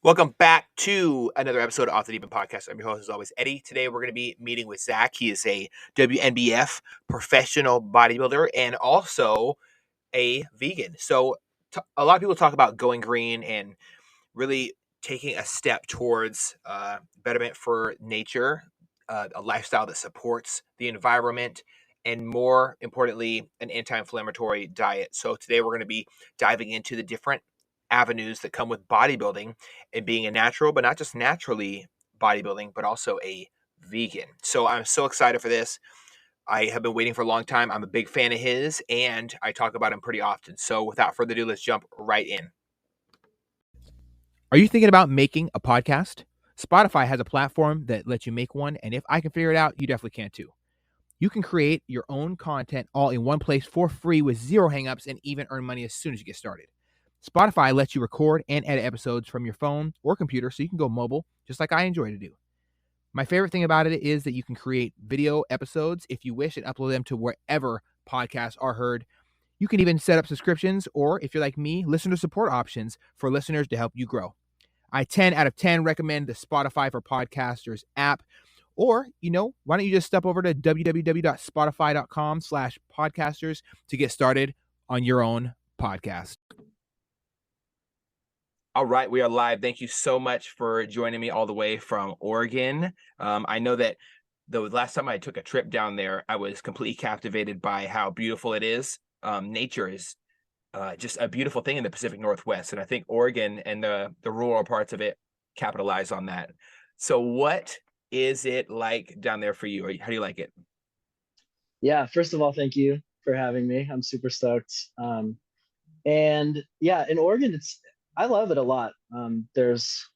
Welcome back to another episode of Off the Deep End Podcast. I'm your host, as always, Eddie. Today, we're going to be meeting with Zach. He is a WNBF professional bodybuilder and also a vegan. So, a lot of people talk about going green and really taking a step towards betterment for nature, a lifestyle that supports the environment, and more importantly, an anti-inflammatory diet. So today we're going to be diving into the different avenues that come with bodybuilding and being a natural, but not just naturally bodybuilding, but also a vegan. So I'm so excited for this. I have been waiting for a long time. I'm a big fan of his, and I talk about him pretty often. So without further ado, let's jump right in. Are you thinking about making a podcast? Spotify has a platform that lets you make one, and if I can figure it out, you definitely can too. You can create your own content all in one place for free with zero hangups and even earn money as soon as you get started. Spotify lets you record and edit episodes from your phone or computer so you can go mobile, just like I enjoy to do. My favorite thing about it is that you can create video episodes if you wish and upload them to wherever podcasts are heard. You can even set up subscriptions or, if you're like me, listener support options for listeners to help you grow. I 10 out of 10 recommend the Spotify for Podcasters app. Or, why don't you just step over to www.spotify.com/podcasters to get started on your own podcast. All right, we are live. Thank you so much for joining me all the way from Oregon. I know that the last time I took a trip down there, I was completely captivated by how beautiful it is. Nature is just a beautiful thing in the Pacific Northwest, and I think Oregon and the rural parts of it capitalize on that. So what is it like down there for you? Or how do you like it? Yeah, first of all, thank you for having me. I'm super stoked. And yeah, in Oregon, I love it a lot. There's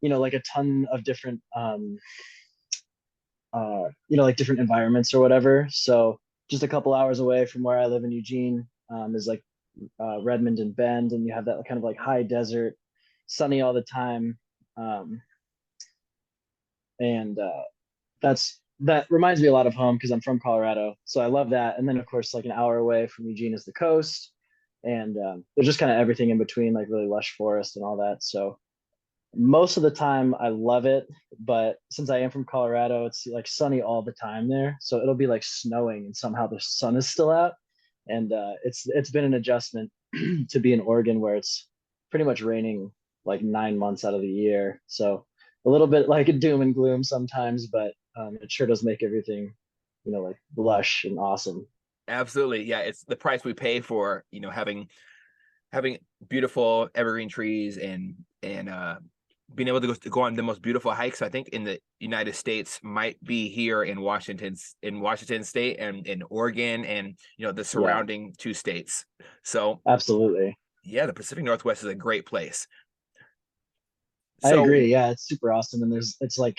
like a ton of different like different environments or whatever. So just a couple hours away from where I live in Eugene is like Redmond and Bend, and you have that kind of like high desert, sunny all the time. And that reminds me a lot of home because I'm from Colorado, so I love that. And then of course, like an hour away from Eugene is the coast, and there's just kind of everything in between, like really lush forest and all that. So most of the time I love it, but since I am from Colorado, it's like sunny all the time there, so it'll be like snowing and somehow the sun is still out. And it's been an adjustment to be in Oregon where it's pretty much raining like 9 months out of the year. So a little bit like a doom and gloom sometimes, but it sure does make everything, like lush and awesome. Absolutely. Yeah, it's the price we pay for, having beautiful evergreen trees and being able to go on the most beautiful hikes, I think, in the United States might be here in Washington State and in Oregon and the Yeah, surrounding two states. So absolutely. yeah, the Pacific Northwest is a great place. I So agree. Yeah, it's super awesome. And it's like,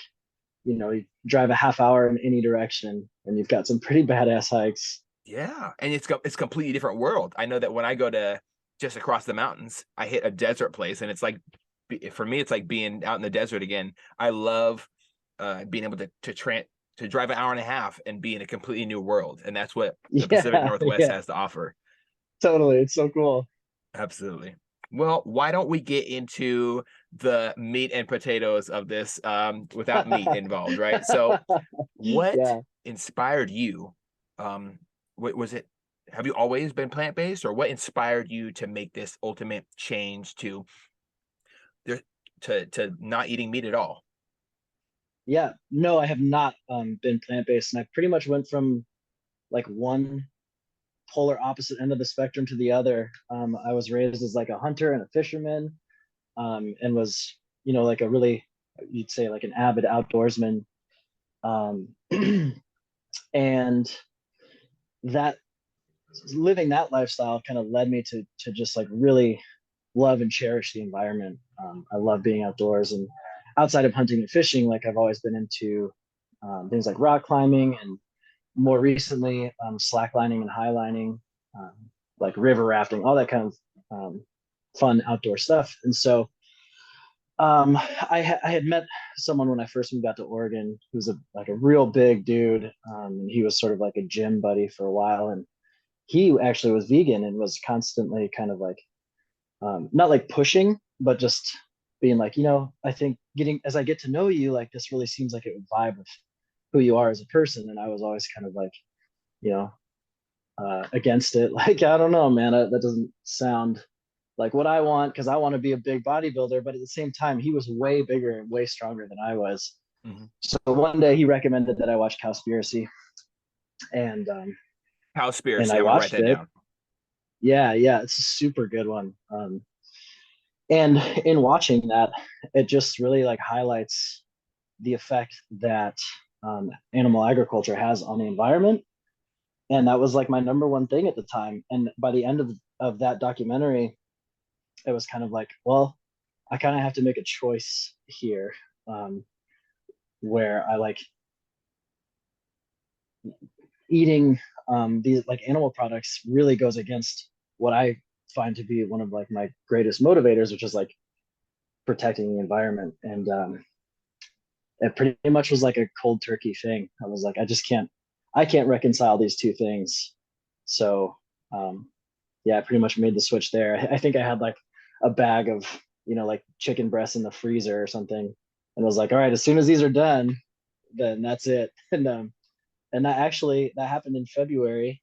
you drive a half hour in any direction and you've got some pretty badass hikes. yeah, and it's completely different world. I know that when I go to just across the mountains, I hit a desert place, and it's like for me, it's like being out in the desert again. I love being able to drive an hour and a half and be in a completely new world, and that's what the Pacific Yeah, Northwest yeah, has to offer. totally. It's so cool. Absolutely. Well, why don't we get into the meat and potatoes of this without meat involved, right? So, what Yeah. inspired you? What was it? Have you always been plant-based, or what inspired you to make this ultimate change to there to not eating meat at all? Yeah. No, I have not been plant-based, and I pretty much went from like one polar opposite end of the spectrum to the other. I was raised as like a hunter and a fisherman, and was, like a really, you'd say like an avid outdoorsman. Um, and that living that lifestyle kind of led me to just like really love and cherish the environment. I love being outdoors, and outside of hunting and fishing, like I've always been into things like rock climbing, and more recently slacklining and highlining, um, like river rafting, all that kind of fun outdoor stuff. And so I had met someone when I first moved out to Oregon who's like a real big dude. And he was sort of like a gym buddy for a while, and he actually was vegan and was constantly kind of like not like pushing, but just being like, you know, I think getting as I get to know you, like this really seems like it would vibe with who you are as a person. And I was always kind of like, you know, against it. Like, I don't know, man, that doesn't sound like what I want because I want to be a big bodybuilder. But at the same time, he was way bigger and way stronger than I was. Mm-hmm. So one day he recommended that I watch Cowspiracy, and Cowspiracy. I I'm gonna write watched that it. down. Yeah, yeah, it's a super good one. And in watching that, it just really like highlights the effect that animal agriculture has on the environment. And that was like my number one thing at the time. And by the end of that documentary, it was kind of like, well, I kind of have to make a choice here, um, where I like eating these like animal products really goes against what I find to be one of like my greatest motivators, which is like protecting the environment. And it pretty much was like a cold turkey thing. I was like, I can't reconcile these two things. So um, yeah, I pretty much made the switch there. I think I had like a bag of, you know, like chicken breasts in the freezer or something, and I was like, all right, as soon as these are done, then that's it. And that happened in February,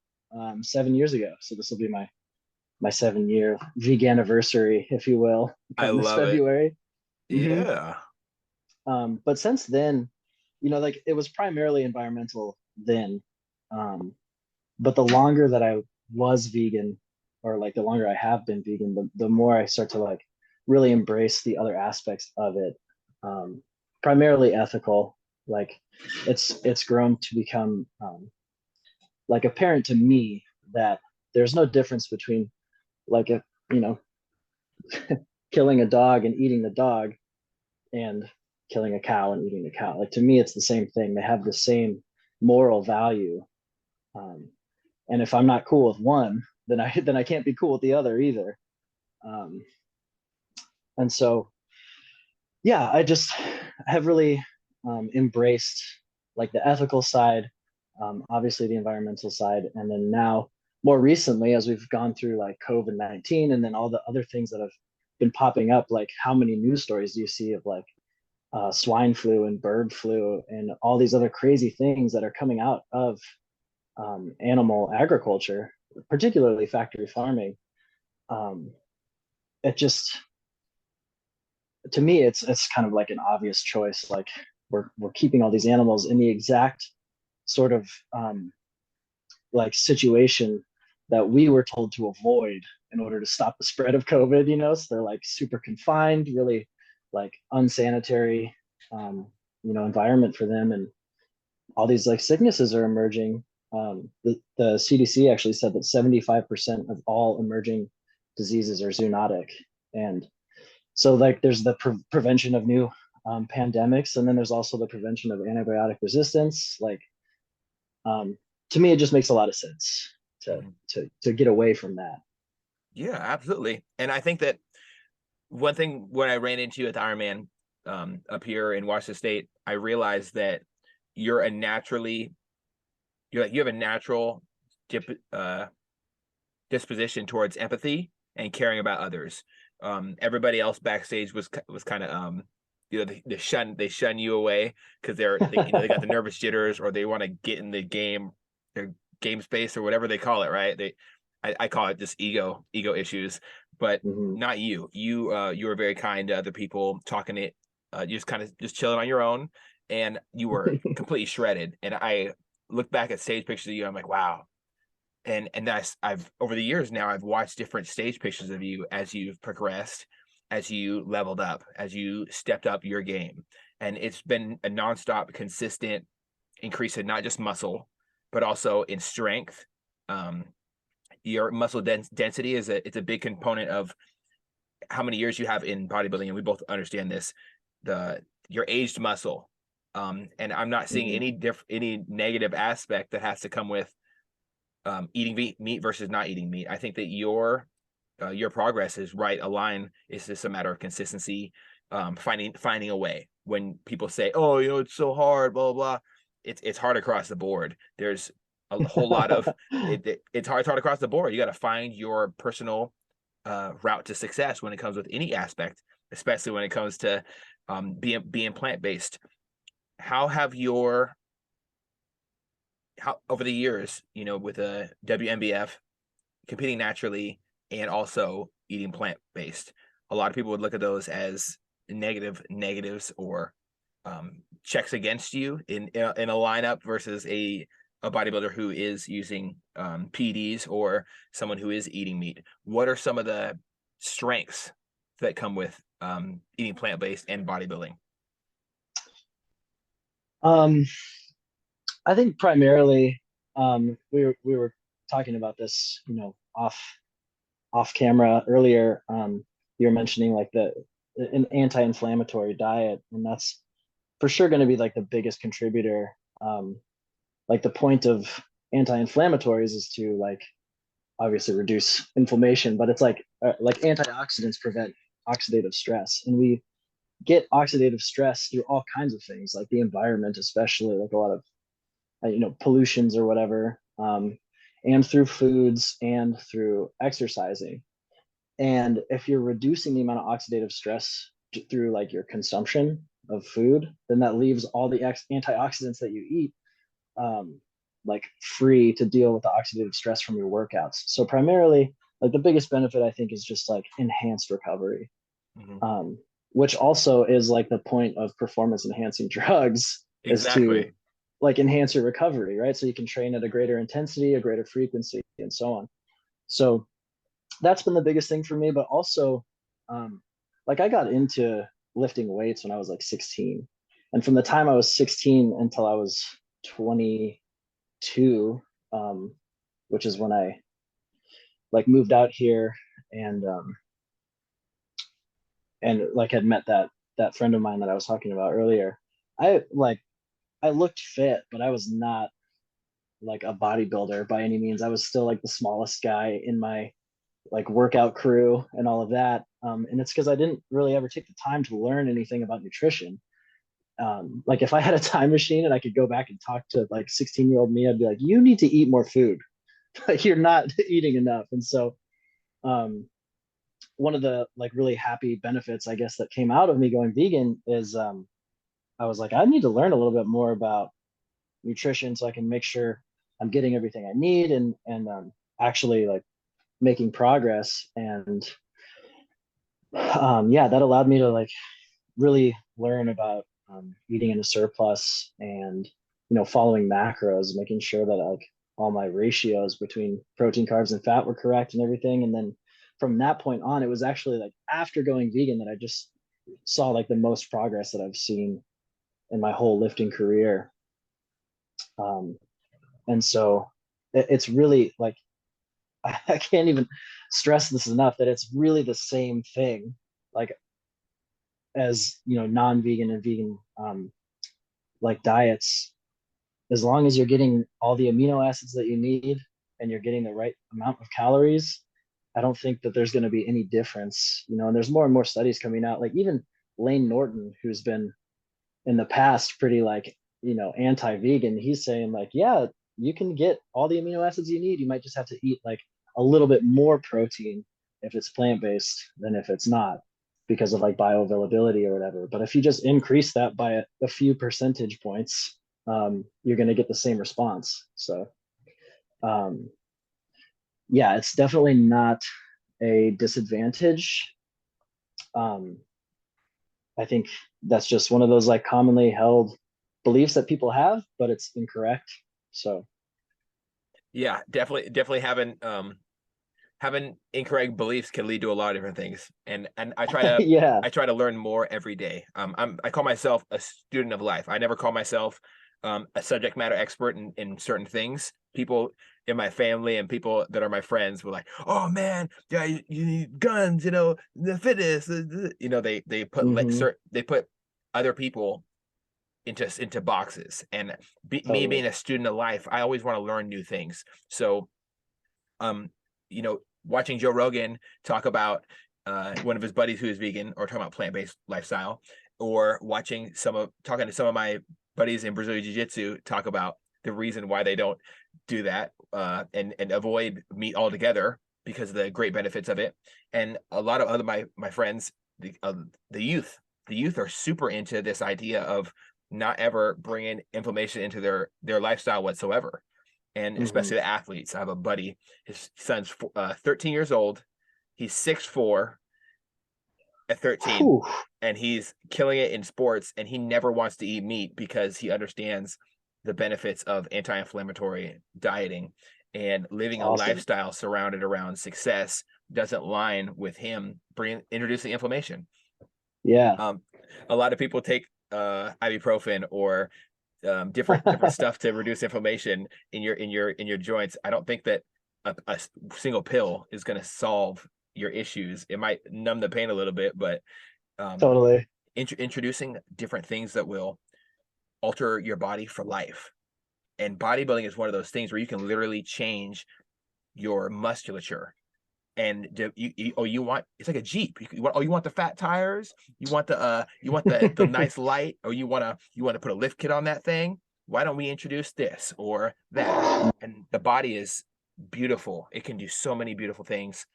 7 years ago. So this will be my 7 year vegan anniversary, if you will, I come this love it. February. hmm Yeah. But since then, you know, like it was primarily environmental then. Um, but the longer that I was vegan, or like the longer I have been vegan, the more I start to like really embrace the other aspects of it. Primarily ethical. Like it's grown to become like apparent to me that there's no difference between like a, you know, killing a dog and eating the dog and killing a cow and eating the cow. Like to me, it's the same thing. They have the same moral value. Um, and if I'm not cool with one, then I can't be cool with the other either. Um, and so yeah, I just have really embraced like the ethical side, obviously the environmental side, and then now more recently as we've gone through like COVID-19 and then all the other things that have been popping up, like how many news stories do you see of like swine flu and bird flu and all these other crazy things that are coming out of animal agriculture, particularly factory farming. Um, it just, to me, it's kind of like an obvious choice. Like we're keeping all these animals in the exact sort of like situation that we were told to avoid in order to stop the spread of COVID. You know, so they're like super confined, really like unsanitary, you know, environment for them, and all these like sicknesses are emerging. The CDC actually said that 75% of all emerging diseases are zoonotic. And so like there's the prevention of new pandemics, and then there's also the prevention of antibiotic resistance. Like to me, it just makes a lot of sense to Mhm. to get away from that. Yeah, absolutely. And I think that one thing when I ran into you at the Ironman up here in Washington State, I realized that you're a naturally you have a natural dip, disposition towards empathy and caring about others. Everybody else backstage was kind of they shun you away because they got the nervous jitters, or they want to get in the game, their game space or whatever they call it, right? I call it just ego issues, but hmm not you. You were very kind to other people, talking it, you just kind of just chilling on your own, and you were completely shredded. And I look back at stage pictures of you, I'm like, wow. And that's I've over the years now I've watched different stage pictures of you as you've progressed, as you leveled up, as you stepped up your game. And it's been a nonstop, consistent increase in not just muscle, but also in strength. Um, your muscle density is it's a big component of how many years you have in bodybuilding, and we both understand this. The your aged muscle, and I'm not seeing hmm any negative aspect that has to come with eating meat versus not eating meat. I think that your progress is right aligned. It's just a matter of consistency, finding a way. When people say, "Oh, you know, it's so hard," blah blah blah, it's hard across the board. There's a whole lot of it's hard across the board. You got to find your personal route to success when it comes with any aspect, especially when it comes to being plant-based. How have how over the years, with a WNBF competing naturally and also eating plant-based, a lot of people would look at those as negatives or checks against you in a lineup versus a bodybuilder who is using PDs or someone who is eating meat. What are some of the strengths that come with eating plant-based and bodybuilding? Um, I think primarily, we were talking about this, off camera earlier. You were mentioning like an anti-inflammatory diet, and that's for sure going to be like the biggest contributor. Like the point of anti-inflammatories is to like obviously reduce inflammation, but it's like antioxidants prevent oxidative stress, and we get oxidative stress through all kinds of things, like the environment, especially like a lot of pollutions or whatever, and through foods and through exercising. And if you're reducing the amount of oxidative stress through like your consumption of food, then that leaves all the antioxidants that you eat like free to deal with the oxidative stress from your workouts. So primarily, like the biggest benefit I think is just like enhanced recovery, Mm-hmm. Which also is like the point of performance enhancing drugs, is to Exactly. like enhance your recovery, right? So you can train at a greater intensity, a greater frequency, and so on. So that's been the biggest thing for me. But also, like I got into lifting weights when I was like 16, and from the time I was 16 until I was 22, which is when I like moved out here and like had met that friend of mine that I was talking about earlier. I looked fit, but I was not like a bodybuilder by any means. I was still like the smallest guy in my like workout crew and all of that. And it's because I didn't really ever take the time to learn anything about nutrition. Like if I had a time machine and I could go back and talk to like 16-year-old me, I'd be like, you need to eat more food. Like you're not eating enough. And so um, one of the like really happy benefits, I guess, that came out of me going vegan is I was like, I need to learn a little bit more about nutrition so I can make sure I'm getting everything I need and actually like making progress. And yeah, that allowed me to like really learn about eating in a surplus and following macros, making sure that like all my ratios between protein, carbs, and fat were correct and everything. And then from that point on, it was actually like after going vegan that I just saw like the most progress that I've seen in my whole lifting career. Um, and so it's really like I can't even stress this enough that it's really the same thing. Like as non-vegan and vegan like diets, as long as you're getting all the amino acids that you need and you're getting the right amount of calories, I don't think that there's going to be any difference. And there's more and more studies coming out, like even Lane Norton, who's been in the past pretty like anti-vegan, he's saying like, yeah, you can get all the amino acids you need. You might just have to eat like a little bit more protein if it's plant-based than if it's not, because of like bioavailability or whatever. But if you just increase that by a few percentage points, you're going to get the same response. So um, yeah, it's definitely not a disadvantage. um, I think that's just one of those like commonly held beliefs that people have, but it's incorrect. So Yeah, definitely having incorrect beliefs can lead to a lot of different things. And I try to yeah. I try to learn more every day. I call myself a student of life. I never call myself a subject matter expert in certain things. People in my family and people that are my friends were like, "Oh man, yeah, you need guns, the fitness." Hmm. They put other people into boxes. And me being Totally. a student of life, I always want to learn new things. So um, watching Joe Rogan talk about one of his buddies who is vegan or talking about plant-based lifestyle, or talking to some of my buddies in Brazilian Jiu-Jitsu talk about the reason why they don't do that and avoid meat altogether. because of the great benefits of it. And a lot of other my friends, the youth are super into this idea of not ever bringing inflammation into their lifestyle whatsoever. And Mm-hmm. especially the athletes. I have a buddy, his son's 13 years old. He's 6'4" at 13, Whew. and he's killing it in sports, and he never wants to eat meat because he understands the benefits of anti-inflammatory dieting, and living a Awesome. lifestyle surrounded around success doesn't line with him introducing inflammation. Yeah. um, a lot of people take ibuprofen or different stuff to reduce inflammation in your joints. I don't think that a single pill is going to solve your issues. It might numb the pain a little bit, but um, Totally. introducing different things that will alter your body for life. And bodybuilding is one of those things where you can literally change your musculature. And you want, it's like a Jeep. You want the fat tires, you want the nice light, or you want to put a lift kit on that thing. Why don't we introduce this or that? And the body is beautiful. It can do so many beautiful things.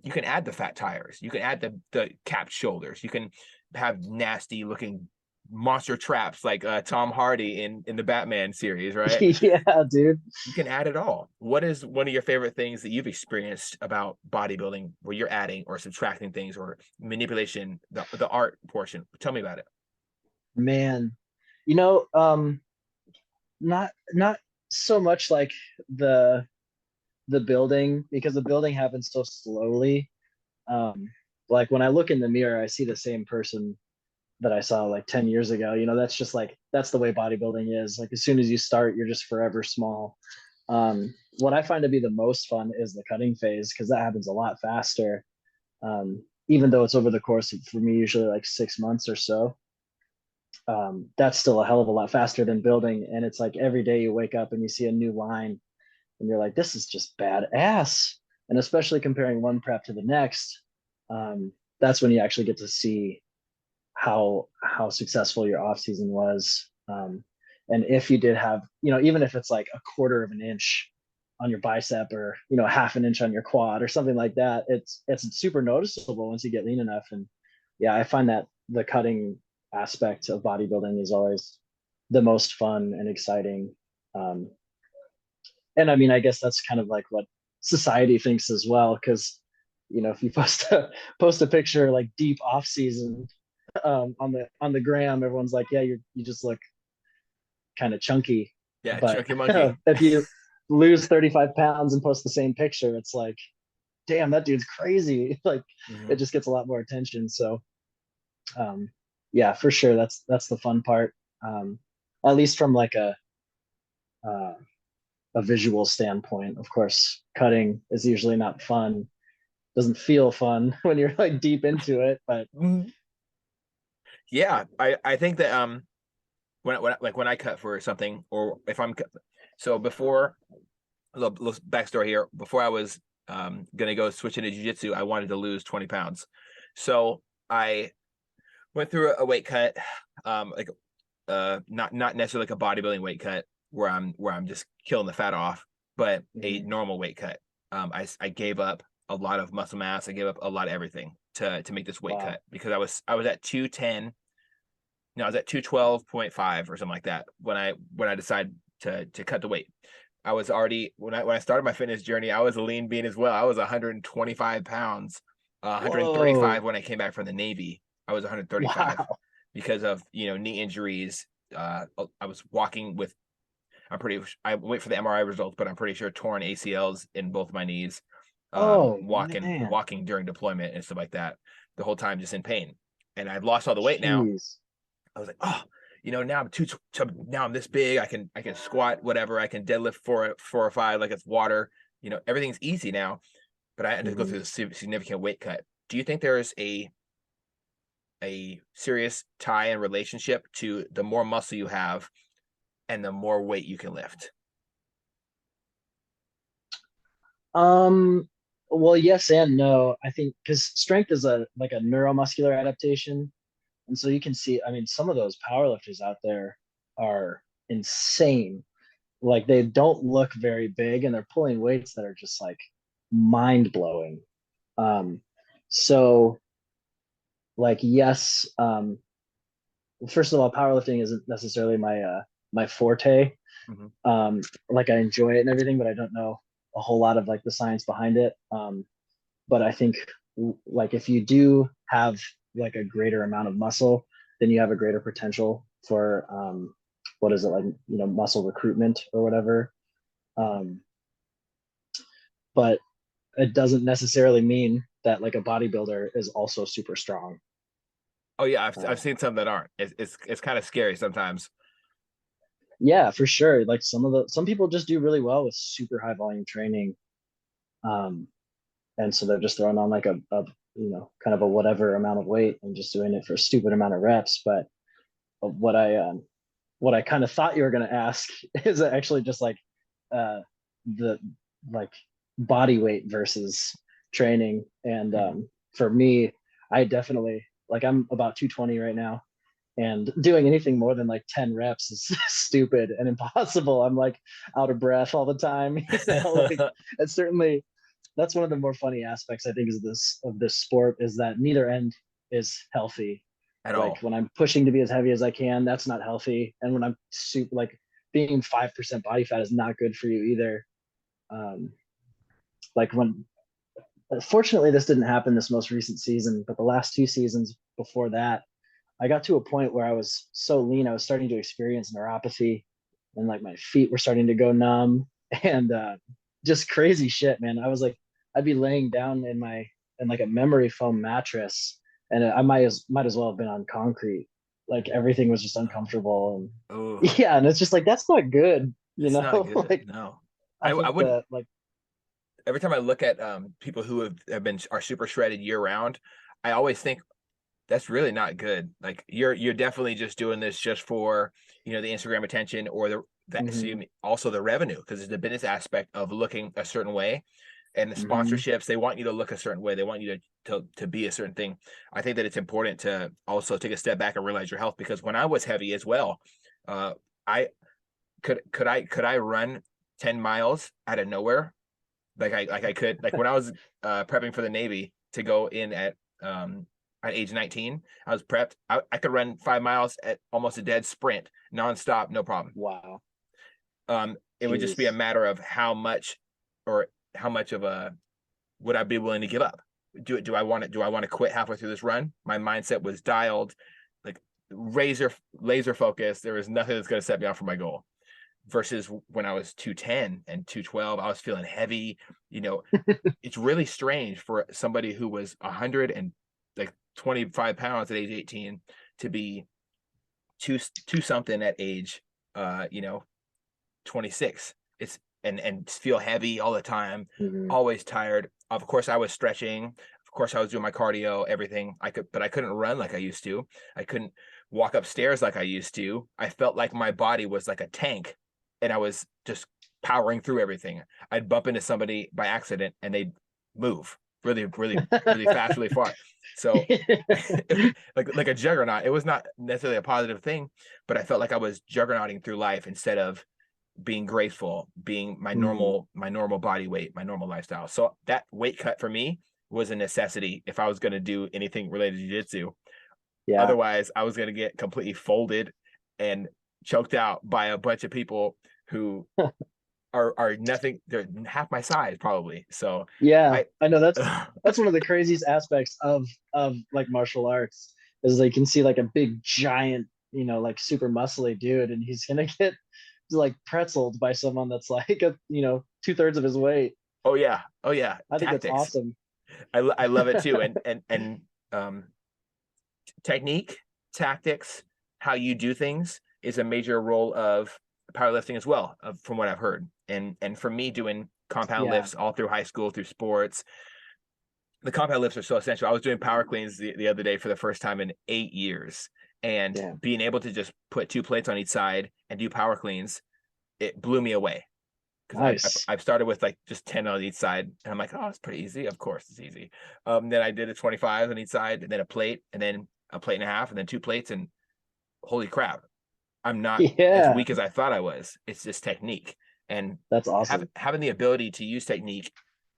You can add the fat tires, you can add the capped shoulders, you can have nasty looking monster traps like Tom Hardy in the Batman series, right? Yeah, dude. You can add it all. What is one of your favorite things that you've experienced about bodybuilding where you're adding or subtracting things or manipulation, the art portion? Tell me about it. Man, you know, not so much like the the building, because the building happens so slowly. Um, like when I look in the mirror, I see the same person that I saw like 10 years ago. That's just like that's the way bodybuilding is. Like as soon as you start, you're just forever small. What I find to be the most fun is the cutting phase, because that happens a lot faster. Even though it's over the course of, for me, usually like 6 months or so. That's still a hell of a lot faster than building. And it's like every day you wake up and you see a new line and you're like, this is just badass. And especially comparing one prep to the next, that's when you actually get to see how successful your off season was. And if you did have, even if it's like a quarter of an inch on your bicep, or half an inch on your quad or something like that, it's super noticeable once you get lean enough. And yeah, I find that the cutting aspect of bodybuilding is always the most fun and exciting. Um, and I mean, I guess that's kind of like what society thinks as well, because if you post a picture like deep off season, on the gram, everyone's like, yeah, you just look kind of chunky. Yeah, But Chunky Monkey. if you lose 35 pounds and post the same picture, it's like, damn, that dude's crazy. Like it Mhm. just gets a lot more attention. So um, yeah, for sure, that's the fun part. Um, at least from like uh, a visual standpoint. Of course, cutting is usually not fun. Doesn't feel fun when you're like deep into it, but Mhm. Yeah, I think that when I cut for something, or if so before, a little backstory here. Before I was gonna go switch into jiu-jitsu, I wanted to lose 20 pounds. So I went through a weight cut, like not necessarily like a bodybuilding weight cut where I'm just killing the fat off, but a mm, normal weight cut. I gave up a lot of muscle mass. I gave up a lot of everything to make this weight wow. cut, because I was at 210. No, I was at 212.5 or something like that when I decided to cut the weight. I was already, when I started my fitness journey, I was a lean bean as well. I was 125 pounds, 135 Whoa. when I came back from the Navy. I was 135 Wow. because of knee injuries. I was walking with, I wait for the MRI results, but I'm pretty sure torn ACLs in both my knees. Oh man. Walking during deployment and stuff like that, the whole time just in pain. And I've lost all the weight now. Jeez. I was like, oh, now now I'm this big. I can squat whatever. I can deadlift four or five like it's water. Everything's easy now. But I had to go Mhm. through this significant weight cut. Do you think there is a serious tie and relationship to the more muscle you have and the more weight you can lift? Um, well, yes and no. I think because strength is a like a neuromuscular adaptation, and so you can see. I mean, some of those powerlifters out there are insane. Like they don't look very big, and they're pulling weights that are just like mind blowing. So like, yes, first of all, powerlifting isn't necessarily my forte. Mhm. Like I enjoy it and everything, but I don't know a whole lot of like the science behind it. But I think like if you do have like a greater amount of muscle, then you have a greater potential for what is it, like, muscle recruitment or whatever. Um, but it doesn't necessarily mean that like a bodybuilder is also super strong. Oh yeah, I've Uh, seen some that aren't. It's kind of scary sometimes. yeah, for sure. Like some people just do really well with super high volume training. Um, and so they're just throwing on like a kind of a whatever amount of weight and just doing it for a stupid amount of reps. But what I kind of thought you were going to ask is actually just like uh the like body weight versus training. And Mhm. for me, I definitely, like, I'm about 220 right now, and doing anything more than like 10 reps is stupid and impossible. I'm like out of breath all the time. Like it's certainly, that's one of the more funny aspects I think is this of this sport, is that neither end is healthy. At Like all. when I'm pushing to be as heavy as I can, that's not healthy. And when I'm super, like, being 5% body fat is not good for you either. Um, like when Fortunately this didn't happen this most recent season, but the last two seasons before that, I got to a point where I was so lean, I was starting to experience neuropathy, and like my feet were starting to go numb, and just crazy shit, man. I was like, I'd be laying down in like a memory foam mattress, and I might as well have been on concrete. Like everything was just Oh, uncomfortable, oh, and yeah, and it's just like that's not good, it's not good. like No, I I think wouldn't. that like Every time I look at people who have been are super shredded year round, I always think that's really not good. Like you're definitely just doing this just for the Instagram attention or mhm, also the revenue, because there's the business aspect of looking a certain way, and the mhm, sponsorships, they want you to look a certain way, they want you to be a certain thing. I think that it's important to also take a step back and realize your health, because when I was heavy as well, uh, I could I run 10 miles out of nowhere, like I could, like when I was prepping for the Navy to go in at age 19. I was prepped. I could run 5 miles at almost a dead sprint, nonstop, no problem. wow, It would just be a jeez, matter of how much of a would I be willing to give up. Do I want to quit halfway through this run? My mindset was dialed, like laser focused. There was nothing that's going to set me off for my goal. Versus when I was 210 and 212, I was feeling heavy. You know, it's really strange for somebody who was 100 and like 25 pounds at age 18 to be two something at age 26. It's and feel heavy all the time, mhm. always tired. Of course I was stretching, of course I was doing my cardio, everything I could, but I couldn't run like I used to. I couldn't walk upstairs like I used to. I felt like my body was like a tank, and I was just powering through everything. I'd bump into somebody by accident and they'd move really fast, really far. So like a juggernaut. It was not necessarily a positive thing, but I felt like I was juggernauting through life instead of being graceful, being Mhm. my normal body weight, my normal lifestyle. So that weight cut for me was a necessity if I was going to do anything related to jiu-jitsu. Yeah. Otherwise, I was going to get completely folded and choked out by a bunch of people who are nothing. They're half my size probably. So Yeah, I I know that's one of the craziest aspects of like martial arts, is they can see like a big giant, like super muscly dude, and he's gonna get like pretzeled by someone that's like two-thirds of his weight. oh yeah, I think that's tactics. awesome. I love it too, and um technique, tactics, how you do things is a major role of powerlifting as well, from what I've heard. And for me, doing compound Yeah, lifts all through high school, through sports, the compound lifts are so essential. I was doing power cleans the other day for the first time in 8 years, and yeah, being able to just put two plates on each side and do power cleans, it blew me away. Because nice. I've started with like just 10 on each side, and I'm like, oh, it's pretty easy. Of course, it's easy. Then I did a 25 on each side, and then a plate, and then a plate and a half, and then two plates, and holy crap, I'm not as Yeah, weak as I thought I was. It's just technique, and that's awesome. having the ability to use technique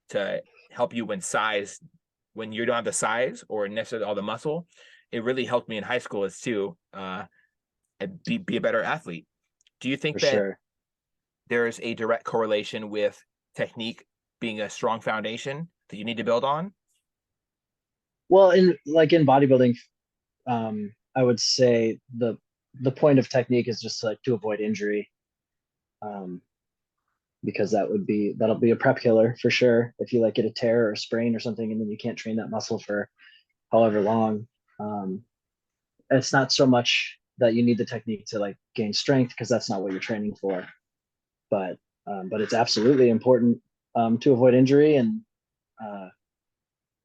to help you when you don't have the size or necessarily all the muscle. It really helped me in high school is to be a better athlete. Do you think For that sure. there's a direct correlation with technique being a strong foundation that you need to build on? Well, in bodybuilding, I would say the point of technique is just like to avoid injury, um, because that'll be a prep killer for sure. If you like get a tear or a sprain or something, and then you can't train that muscle for however long. Um, it's not so much that you need the technique to like gain strength, because that's not what you're training for. But it's absolutely important to avoid injury and uh,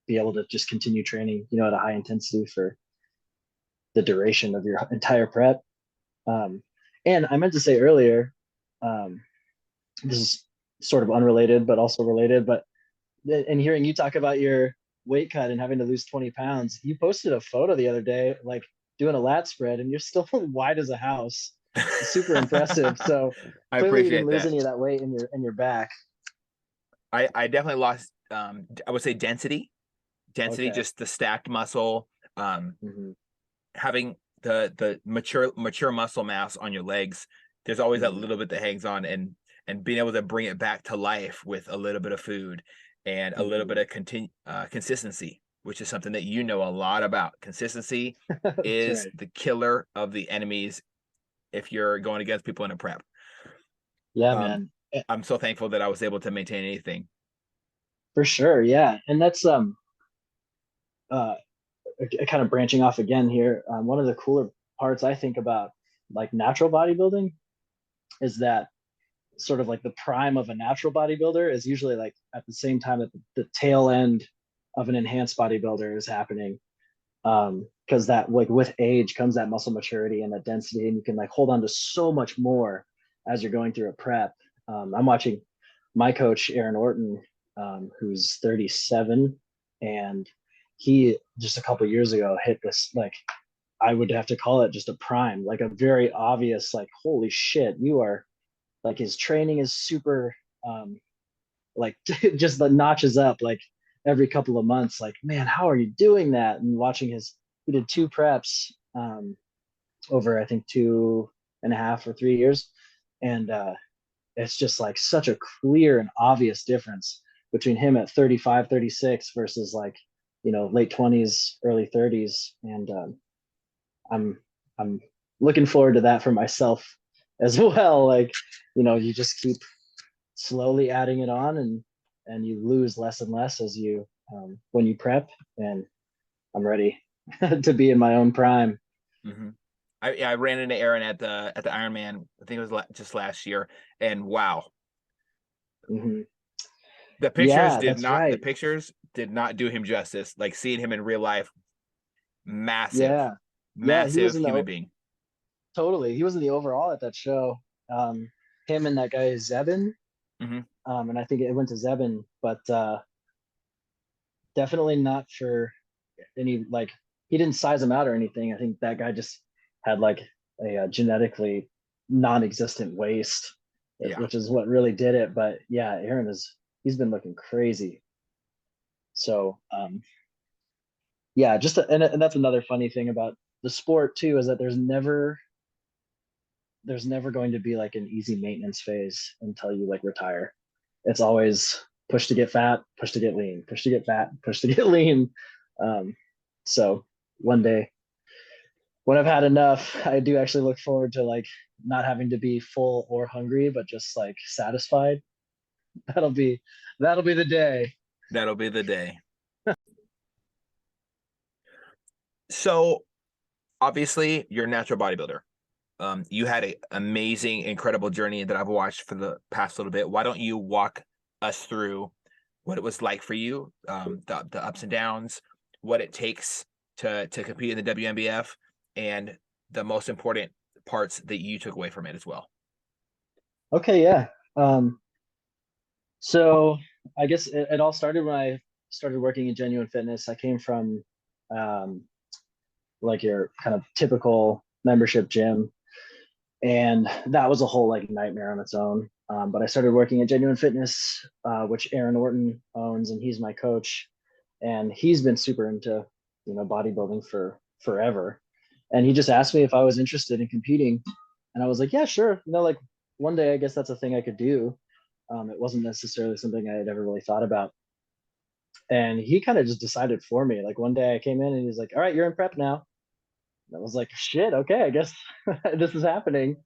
be able to just continue training, at a high intensity for the duration of your entire prep. Um, and I meant to say earlier, um, this is sort of unrelated, but also related. But in hearing you talk about your weight cut and having to lose 20 pounds, you posted a photo the other day, like doing a lat spread, and you're still wide as a house. Super impressive. So I clearly you didn't appreciate lose that. any of that weight in your back. I definitely lost I would say density, Okay. just the stacked muscle, um, Hmm. having the mature muscle mass on your legs. There's always that Hmm. little bit that hangs on, and being able to bring it back to life with a little bit of food and a little bit Hmm. of consistency, which is something that you know a lot about. Consistency That's is right. the killer of the enemies if you're going against people in a prep. Yeah, Um, man. I'm so thankful that I was able to maintain anything. For sure. Yeah. And that's uh kind of branching off again here. One of the cooler parts I think about like natural bodybuilding is that sort of like the prime of a natural bodybuilder is usually like at the same time that the tail end of an enhanced bodybuilder is happening. Because that like with age comes that muscle maturity and that density, and you can like hold on to so much more as you're going through a prep. I'm watching my coach Aaron Orton, who's 37, and he just a couple years ago hit this, like, I would have to call it just a prime, like a very obvious like, holy shit, you are like, his training is super like just the notches up like every couple of months. Like, man, how are you doing that? And watching he did two preps over I think 2.5 or 3 years, and it's just like such a clear and obvious difference between him at 35, 36 versus like late 20s, early 30s. And I'm I'm looking forward to that for myself as well. Like, you just keep slowly adding it on, and you lose less and less as you when you prep. And I'm ready to be in my own prime. Mm-hmm. I ran into Aaron at the Ironman. I think it was just last year, and wow, Hmm. the pictures Yeah, did that's not the right. pictures did not do him justice. Like seeing him in real life, massive, Yeah, yeah, he was massive in human being. totally, he was in the overall at that show. um Him and that guy Zebin, Mm-hmm. and I think it went to Zebin, but definitely not for any, like, he didn't size him out or anything. I think that guy just had like a genetically non-existent waist, Yeah, which is what really did it. But yeah, Aaron he's been looking crazy. So yeah, and that's another funny thing about the sport too, is that there's never going to be like an easy maintenance phase until you like retire. It's always push to get fat, push to get lean, push to get fat, push to get lean. So one day when I've had enough, I do actually look forward to like not having to be full or hungry, but just like satisfied. That'll be that'll be the day. that'll be the day. So obviously, you're a natural bodybuilder. You had an amazing, incredible journey that I've watched for the past little bit. Why don't you walk us through what it was like for you, the ups and downs, what it takes to compete in the WNBF, and the most important parts that you took away from it as well. Okay, yeah. So I guess it all started when I started working in Genuine Fitness. I came from um, like your kind of typical membership gym, And that was a whole like nightmare on its own. But I started working at Genuine Fitness, which Aaron Orton owns, and he's my coach. And he's been super into, bodybuilding for forever. And he just asked me if I was interested in competing, and I was like, yeah, sure. Like one day, I guess that's a thing I could do. It wasn't necessarily something I had ever really thought about. And he kind of just decided for me. Like one day I came in and he's like, all right, you're in prep now. And I was like, shit, okay, I guess this is happening.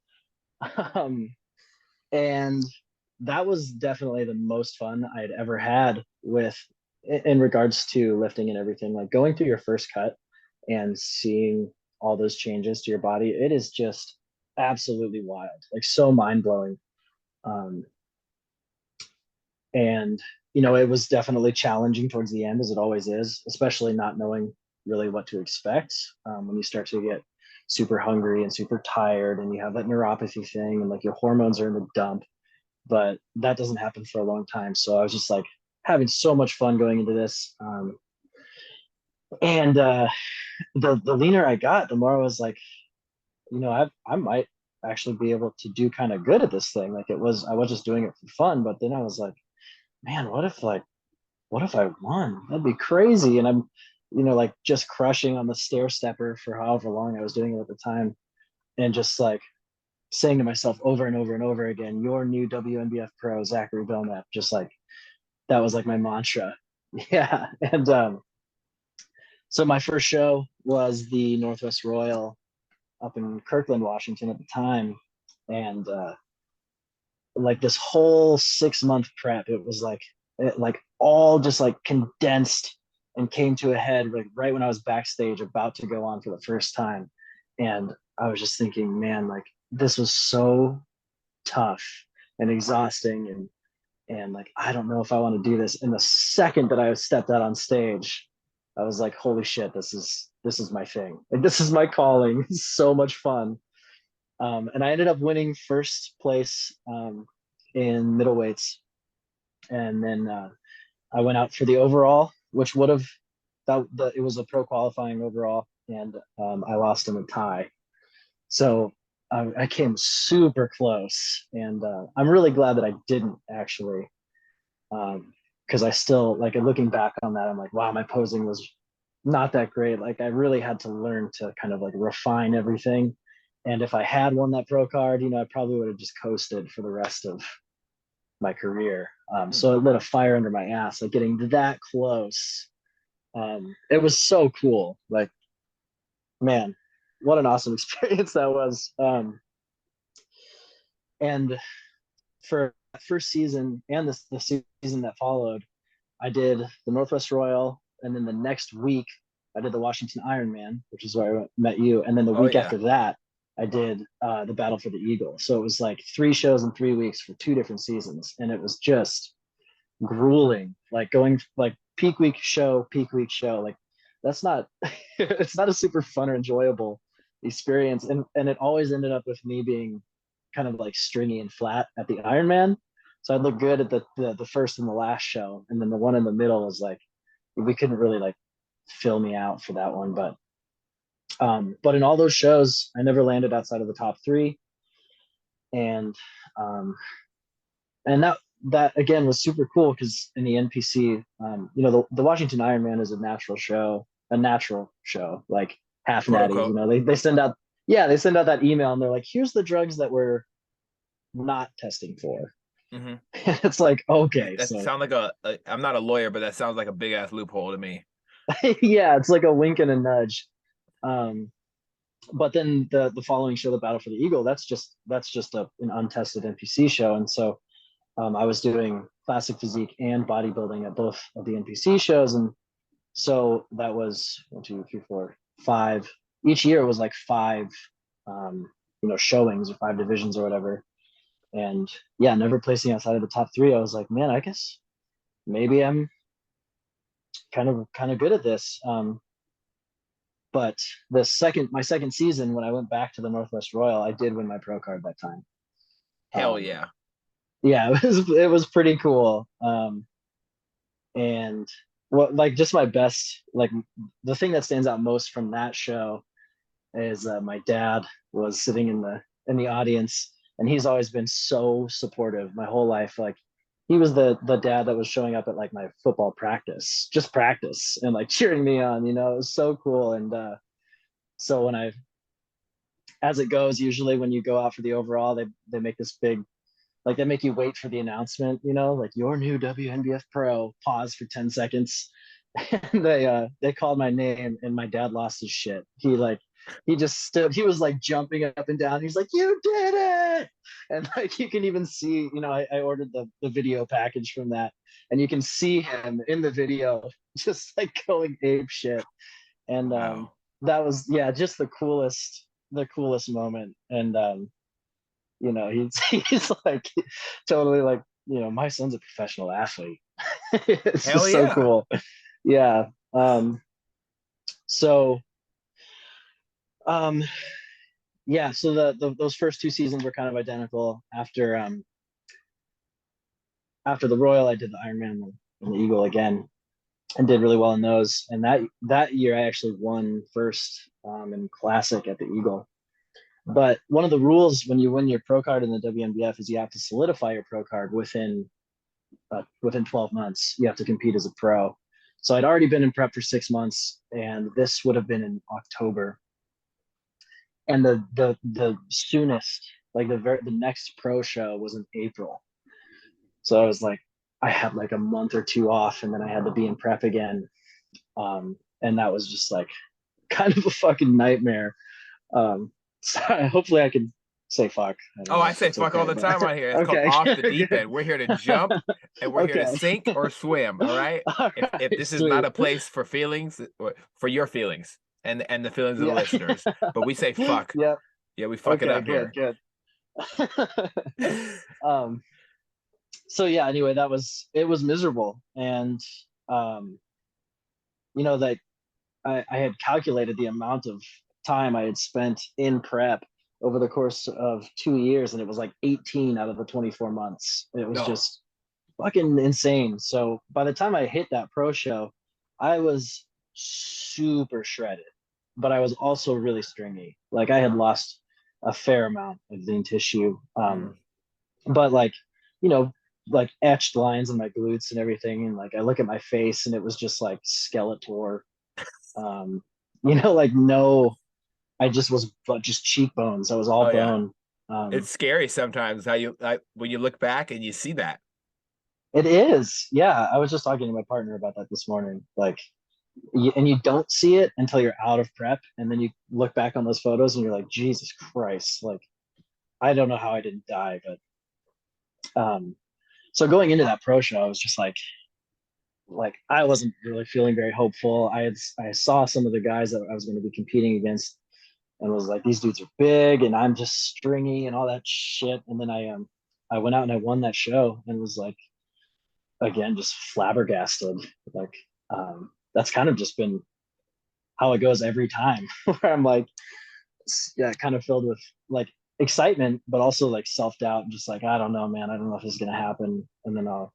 Um, and that was definitely the most fun I had ever had with in regards to lifting and everything. Like going through your first cut and seeing all those changes to your body, it is just absolutely wild, like so mind blowing. Um, and it was definitely challenging towards the end, as it always is, especially not knowing really what to expect when you start to get super hungry and super tired, and you have that neuropathy thing, and like your hormones are in the dump. But that doesn't happen for a long time. So I was just like having so much fun going into this. And the leaner I got, the more I was like, I might actually be able to do kind of good at this thing. Like I was just doing it for fun, but then I was like, man, what if I won? That'd be crazy. And I'm, like just crushing on the stair stepper for however long I was doing it at the time, and just like saying to myself over and over and over again, "Your new WNBF pro, Zachary Belknap." Just like that was like my mantra. Yeah. And so my first show was the Northwest Royal up in Kirkland, Washington at the time. And like this whole 6 month prep, it was like all just like condensed and came to a head like right when I was backstage about to go on for the first time. And I was just thinking, man, like this was so tough and exhausting, and like I don't know if I want to do this. And the second that I stepped out on stage, I was like, holy shit, this is my thing. Like this is my calling. It's so much fun. And I ended up winning first place in middleweights, and then I went out for the overall, which would have it was a pro qualifying overall, and I lost in a tie. So I came super close, and I'm really glad that I didn't actually, because I still like looking back on that, I'm like, wow, my posing was not that great. Like I really had to learn to kind of like refine everything. And if I had won that pro card, I probably would have just coasted for the rest of my career. So it lit a fire under my ass, like getting that close. It was so cool. Like, man, what an awesome experience that was. And for that first season and the season that followed, I did the Northwest Royal, and then the next week I did the Washington Ironman, which is where I met you, and then the Oh week yeah. after that I did the Battle for the Eagle. So it was like 3 shows in 3 weeks for 2 different seasons, and it was just grueling. Like going like peak week show. Like that's not it's not a super fun or enjoyable experience, and it always ended up with me being kind of like stringy and flat at the Ironman. So I'd look good at the first and the last show, and then the one in the middle was like we couldn't really like fill me out for that one. But in all those shows, I never landed outside of the top three, and um, and that again was super cool because in the NPC, the Washington Ironman is a natural show, like half Quote natty. unquote. They send out, yeah, they send out that email and they're like, here's the drugs that we're not testing for. Mm-hmm. It's like, okay, That so sounds like I'm not a lawyer, but that sounds like a big ass loophole to me. yeah, it's like a wink and a nudge. Um, but then the following show, the Battle for the Eagle, that's just an untested NPC show, and so I was doing classic physique and bodybuilding at both of the NPC shows, and so that was 1, 2, 3, 4, 5. Each year was like five, showings or 5 divisions or whatever. And yeah, never placing outside of the top three. I was like, man, I guess maybe I'm kind of good at this. But my second season, when I went back to the Northwest Royal, I did win my pro card that time. Hell Um, yeah. yeah, it was pretty cool. And what like just my best like the thing that stands out most from that show is my dad was sitting in the audience, and he's always been so supportive my whole life. Like he was the dad that was showing up at like my football practice, just practice, and like cheering me on. It was so cool. And so when I, as it goes, usually when you go out for the overall, they make this big, like they make you wait for the announcement, like your new WNBF pro, pause for 10 seconds. And they called my name, and my dad lost his shit. He just stood, he was like jumping up and down. He's like, "You did it!" And like you can even see, I ordered the video package from that, and you can see him in the video just like going ape shit. And Wow. that was, yeah, just the coolest moment. And he's he's like totally like, my son's a professional athlete. It's Hell just so yeah. cool. Yeah. So um yeah, so those first two seasons were kind of identical. After the Royal, I did the Ironman and the Eagle again, and did really well in those. And that year I actually won first in Classic at the Eagle. But one of the rules when you win your pro card in the WNBF is you have to solidify your pro card within 12 months. You have to compete as a pro. So I'd already been in prep for 6 months, and this would have been in October. And the soonest, like the next pro show was in April. So I was like, I had like a month or two off, and then I had to be in prep again. And that was just like kind of a fucking nightmare. So hopefully I can say fuck. I don't Oh, know I if say that's fuck all okay, the but time on here. It's called okay. off the deep Good. end. We're here to jump and we're here to Okay. sink or swim. All right. All If right, this is not sweet. a place for feelings, for your feelings and the feelings of the Yeah. listeners, but we say fuck. Yep. Yeah, we fuck it Okay, up good, here. good. um so yeah, anyway, it was miserable. And um that I had calculated the amount of time I had spent in prep over the course of 2 years, and it was like 18 out of the 24 months. It was No. just fucking insane. So by the time I hit that pro show, I was super shredded, but I was also really stringy. Like I had lost a fair amount of lean tissue. Mm. But like, you know, like etched lines in my glutes and everything. And like I look at my face, and it was just like Skeletor. Um, like no, I just was just cheekbones. I was all Oh yeah. bone. It's scary sometimes how when you look back and you see that. It is. Yeah. I was just talking to my partner about that this morning. Like, and you don't see it until you're out of prep. And then you look back on those photos and you're like, Jesus Christ. Like, I don't know how I didn't die. But so going into that pro show, I was just like I wasn't really feeling very hopeful. I saw some of the guys that I was going to be competing against, and was like, these dudes are big, and I'm just stringy and all that shit. And then I went out and I won that show, and was like, again, just flabbergasted. Like, that's kind of just been how it goes every time, where I'm like, yeah, kind of filled with like excitement, but also like self doubt, and just like, I don't know, man, I don't know if this is gonna happen. And then I'll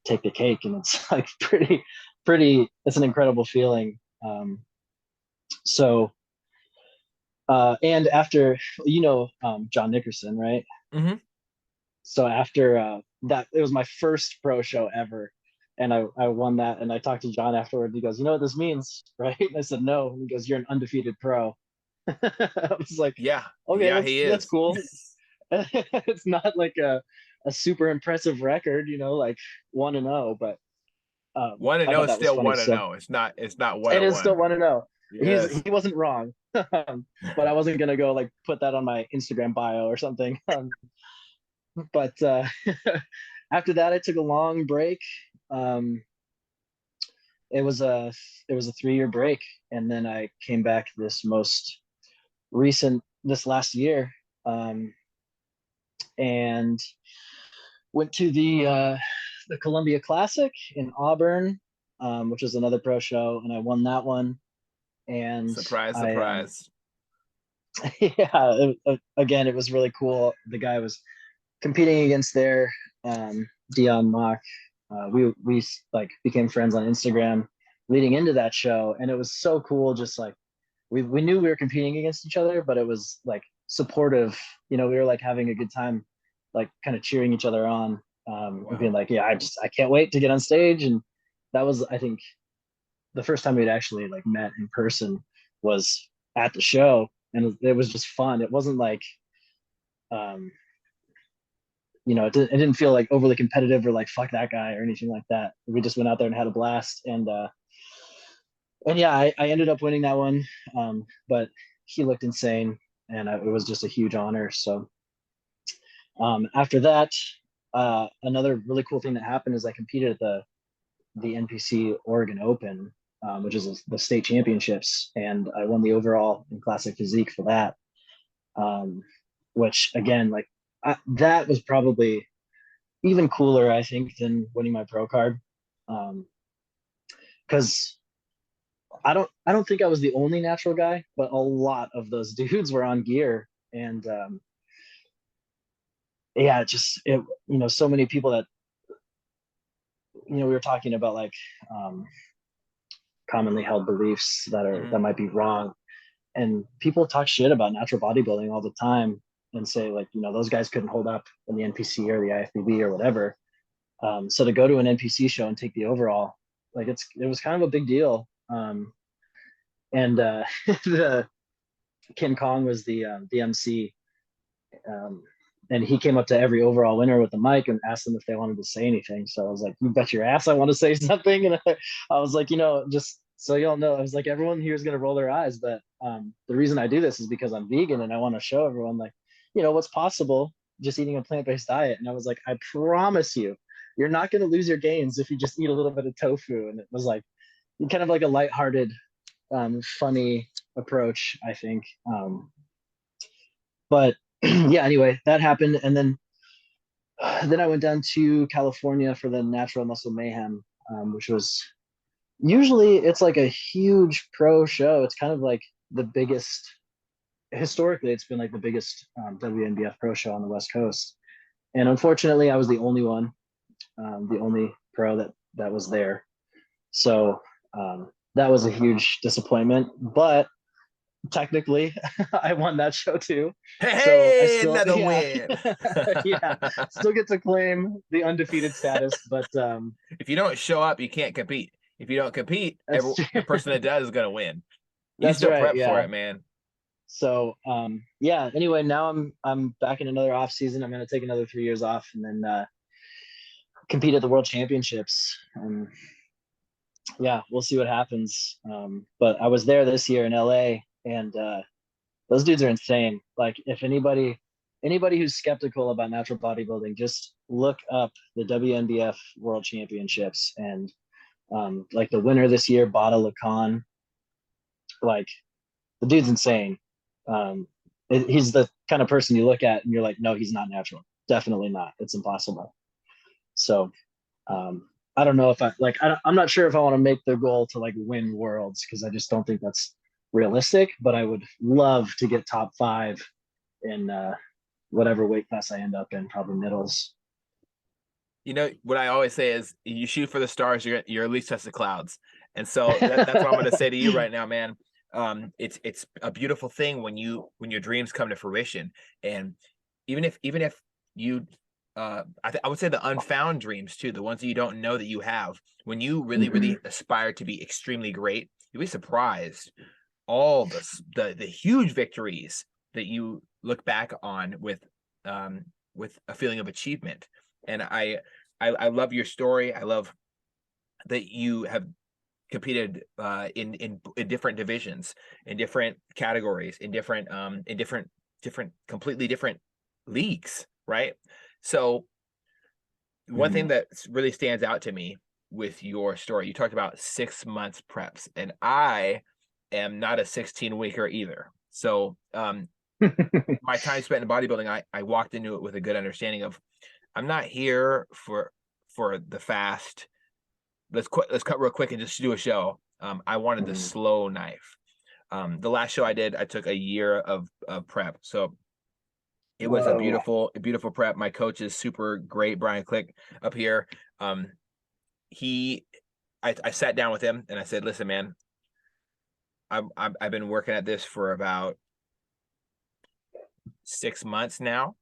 take the cake, and it's like pretty. It's an incredible feeling. So and after, John Nickerson, right? Mm-hmm. So after that, it was my first pro show ever, and I won that. And I talked to John afterward. He goes, "You know what this means, right?" And I said, "No." And he goes, "You're an undefeated pro." I was like, Yeah. "Okay, Yeah, that's he that's is. cool." It's not like a super impressive record, like 1-0, but One and I no thought is that was still funny. one and So no. It's not one it and is still one. 1-0. Yes. He wasn't wrong. But I wasn't gonna go like put that on my Instagram bio or something. But after that, I took a long break. Um, it was a 3-year break, and then I came back this last year, and went to the Columbia Classic in Auburn, which was another pro show, and I won that one. And Surprise, I surprise. yeah, again, it was really cool. The guy was competing against their Dion Mock. We like became friends on Instagram leading into that show, and it was so cool. Just like we knew we were competing against each other, but it was like supportive. You know, we were like having a good time, like kind of cheering each other on, and being Wow. like, yeah, I can't wait to get on stage. And that was, I think, the first time we'd actually like met in person was at the show, and it was just fun. It wasn't like, um, it didn't feel like overly competitive or like fuck that guy or anything like that. We just went out there and had a blast, and yeah, I ended up winning that one, but he looked insane, and it was just a huge honor. So after that, another really cool thing that happened is I competed at the NPC Oregon Open, which is the state championships, and I won the overall in classic physique for that. Um, which again, like that was probably even cooler, I think, than winning my pro card, because I don't think I was the only natural guy, but a lot of those dudes were on gear, and yeah, so many people that we were talking about like um, commonly held beliefs that Hmm. might be wrong, and people talk shit about natural bodybuilding all the time and say like those guys couldn't hold up in the NPC or the IFBB or whatever. So to go to an NPC show and take the overall, like it was kind of a big deal. And the King Kong was the MC, um, and he came up to every overall winner with the mic and asked them if they wanted to say anything. So I was like, "You bet your ass, I want to say something." And I was like, just so y'all know, I was like, everyone here is gonna roll their eyes, but the reason I do this is because I'm vegan and I want to show everyone like, what's possible just eating a plant-based diet. And I was like, I promise you, you're not gonna lose your gains if you just eat a little bit of tofu. And it was like kind of like a lighthearted, funny approach, I think. But yeah, anyway, that happened, and then I went down to California for the Natural Muscle Mayhem, which was usually it's like a huge pro show. It's kind of like the biggest historically. It's been like the biggest WNBF pro show on the West Coast, and unfortunately, I was the only one, the only pro that was there. So that was a huge disappointment, but technically I won that show too. So I Hey, still, another yeah, win. yeah, still get to claim the undefeated status. But If you don't show up, you can't compete. If you don't compete, that's the person that does is gonna win. You that's still right. prep for Yeah. it, man. So yeah. Anyway, now I'm back in another off season. I'm gonna take another 3 years off and then compete at the World Championships. Yeah, we'll see what happens. But I was there this year in LA, and those dudes are insane. Like if anybody who's skeptical about natural bodybuilding, just look up the WNBF World Championships, and like the winner this year, Bada Lacan, like the dude's insane. He's the kind of person you look at and you're like, no, he's not natural. Definitely not. It's impossible. So I don't know if I'm not sure if I want to make the goal to like win worlds because I just don't think that's realistic. But I would love to get top 5 in whatever weight class I end up in, probably middles. You know what I always say is, you shoot for the stars, you're at least touch the clouds. And so that's what I'm gonna say to you right now, man. It's a beautiful thing when your dreams come to fruition, and even if you I would say the unfound dreams too, the ones that you don't know that you have, when you really Mhm. really aspire to be extremely great, you'll be surprised all the huge victories that you look back on with a feeling of achievement. And I love your story. I love that you have competed in different divisions, in different categories, in different completely different leagues, right? So one thing Mhm. that really stands out to me with your story, you talked about 6 months preps, and I am not a 16 weeker either. So my time spent in bodybuilding, I walked into it with a good understanding of, I'm not here for the fast. Let's cut real quick and just do a show. I wanted the Mhm. slow knife. The last show I did, I took a year of prep. So it was Whoa. a beautiful prep. My coach is super great, Brian Click up here. Um, he I sat down with him and I said, listen, man, I've been working at this for about 6 months now,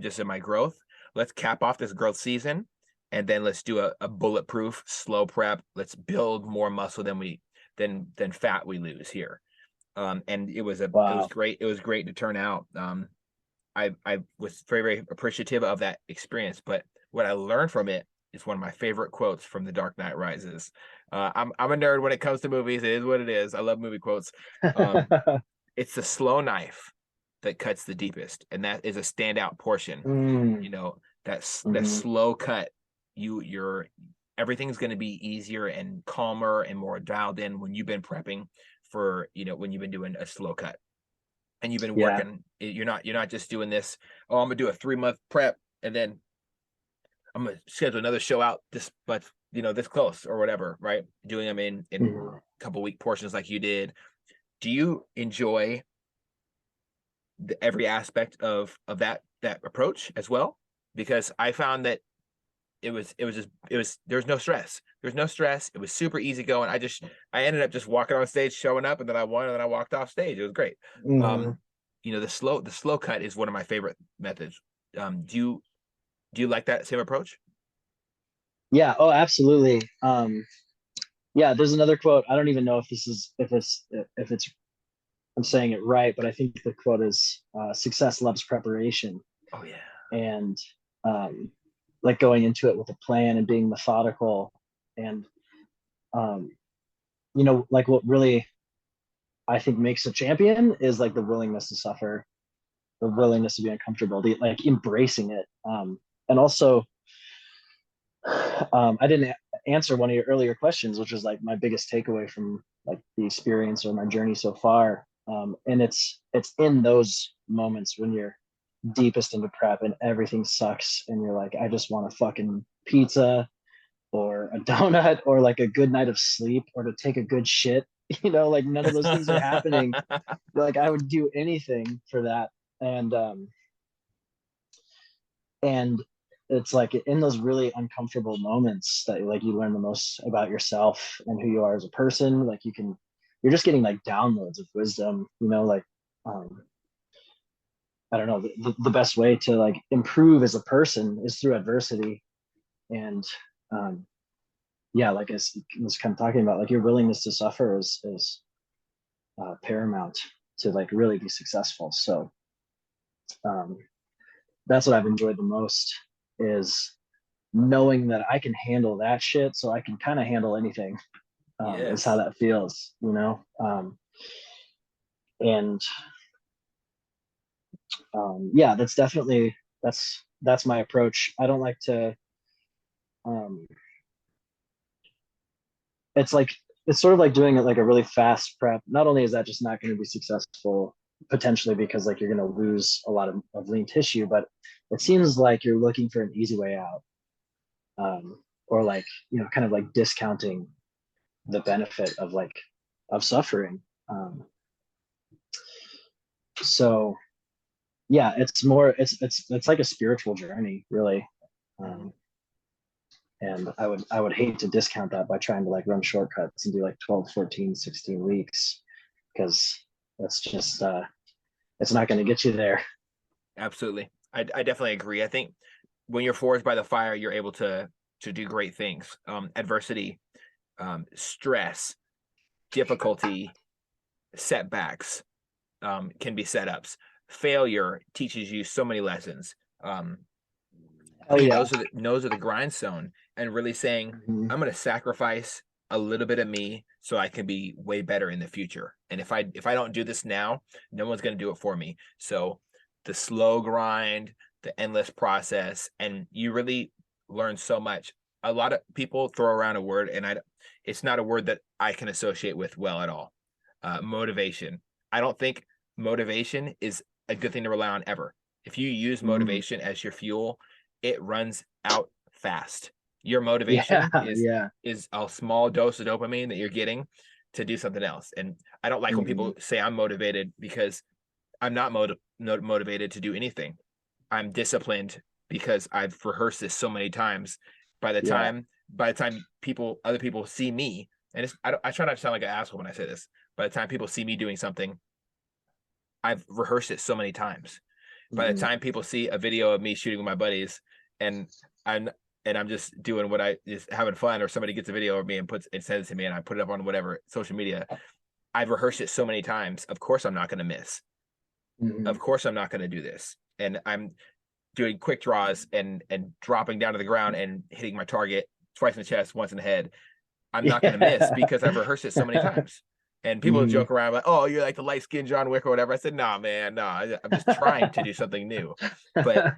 just in my growth. Let's cap off this growth season, and then let's do a bulletproof slow prep. Let's build more muscle than fat we lose here. And it was Wow. great. It was great to turn out. I was very, very appreciative of that experience. But what I learned from it is one of my favorite quotes from The Dark Knight Rises. I'm a nerd when it comes to movies. It is what it is. I love movie quotes. It's the slow knife that cuts the deepest, and that is a standout portion. Mm, You know, that mhm. slow cut. You're everything's going to be easier and calmer and more dialed in when you've been prepping for when you've been doing a slow cut and you've been Yeah. working. You're not just doing this. Oh, I'm gonna do a 3 month prep and then I'm gonna schedule another show out this, but this close or whatever, right? Doing them in Mhm. a couple week portions like you did. Do you enjoy every aspect of that approach as well? Because I found that there was no stress. There's no stress. It was super easy going. I ended up just walking on stage, showing up, and then I won, and then I walked off stage. It was great. Mhm. Um, the slow cut is one of my favorite methods. Do you like that same approach? Yeah. Oh, absolutely. Yeah. There's another quote. I don't even know if it's I'm saying it right, but I think the quote is "Success loves preparation," Oh yeah. and um, like going into it with a plan and being methodical, and um, like what really I think makes a champion is like the willingness to suffer, the willingness to be uncomfortable, like embracing it. And also, I didn't answer one of your earlier questions, which was like my biggest takeaway from like the experience or my journey so far. And it's in those moments when you're deepest into prep and everything sucks, and you're like, I just want a fucking pizza or a donut or like a good night of sleep or to take a good shit. Like none of those things are happening. Like I would do anything for that. And it's like in those really uncomfortable moments that like you learn the most about yourself and who you are as a person. Like you're just getting like downloads of wisdom, like um I don't know, the best way to like improve as a person is through adversity. And um yeah, like I was kind of talking about, like your willingness to suffer is paramount to like really be successful. So um that's what I've enjoyed the most, is knowing that I can handle that shit, so I can kind of handle anything. Is how Yes. that feels. And yeah, that's my approach. I don't like to. Um, it's like it's sort of like doing it like a really fast prep. Not only is that just not going to be successful potentially because like you're going to lose a lot of lean tissue, but it seems like you're looking for an easy way out, or like kind of like discounting the benefit of suffering. So yeah, it's like a spiritual journey, really. Mhm. um, and I would hate to discount that by trying to like run shortcuts and do like 12, 14, 16 weeks, because that's just it's not going to get you there. Absolutely. I definitely agree. I think when you're forged by the fire, you're able to do great things. Adversity, stress, difficulty, setbacks, can be setups. Failure teaches you so many lessons. Oh And yeah. those are the grindstone, and really saying, Mhm. I'm going to sacrifice a little bit of me so I can be way better in the future. And if I don't do this now, no one's going to do it for me. So the slow grind, the endless process, and you really learn so much. A lot of people throw around a word, and it's not a word that I can associate with well at all. Motivation. I don't think motivation is a good thing to rely on ever. If you use Mhm. motivation as your fuel, it runs out fast. Your Yeah. motivation is Yeah. is a small dose of dopamine that you're getting to do something else. And I don't like when Mhm. people say I'm motivated, because I'm not motivated to do anything. I'm disciplined because I've rehearsed this so many times. By the Yeah. time by the time other people see me, and I try not to sound like an asshole when I say this. By the time people see me doing something, I've rehearsed it so many times. By the Mhm. time people see a video of me shooting with my buddies, and I'm I'm just doing what I just having fun, or somebody gets a video of me and sends it to me, and I put it up on whatever social media. I've rehearsed it so many times. Of course, I'm not going to miss. Of Mhm. course, I'm not going to do this, and I'm doing quick draws and dropping down to the ground and hitting my target twice in the chest, once in the head. I'm not going to miss Yeah. because I've rehearsed it so many times. And people Mhm. joke around like, "Oh, you're like the light skinned John Wick or whatever." I said, "Nah, man, nah. I'm just trying to do something new." But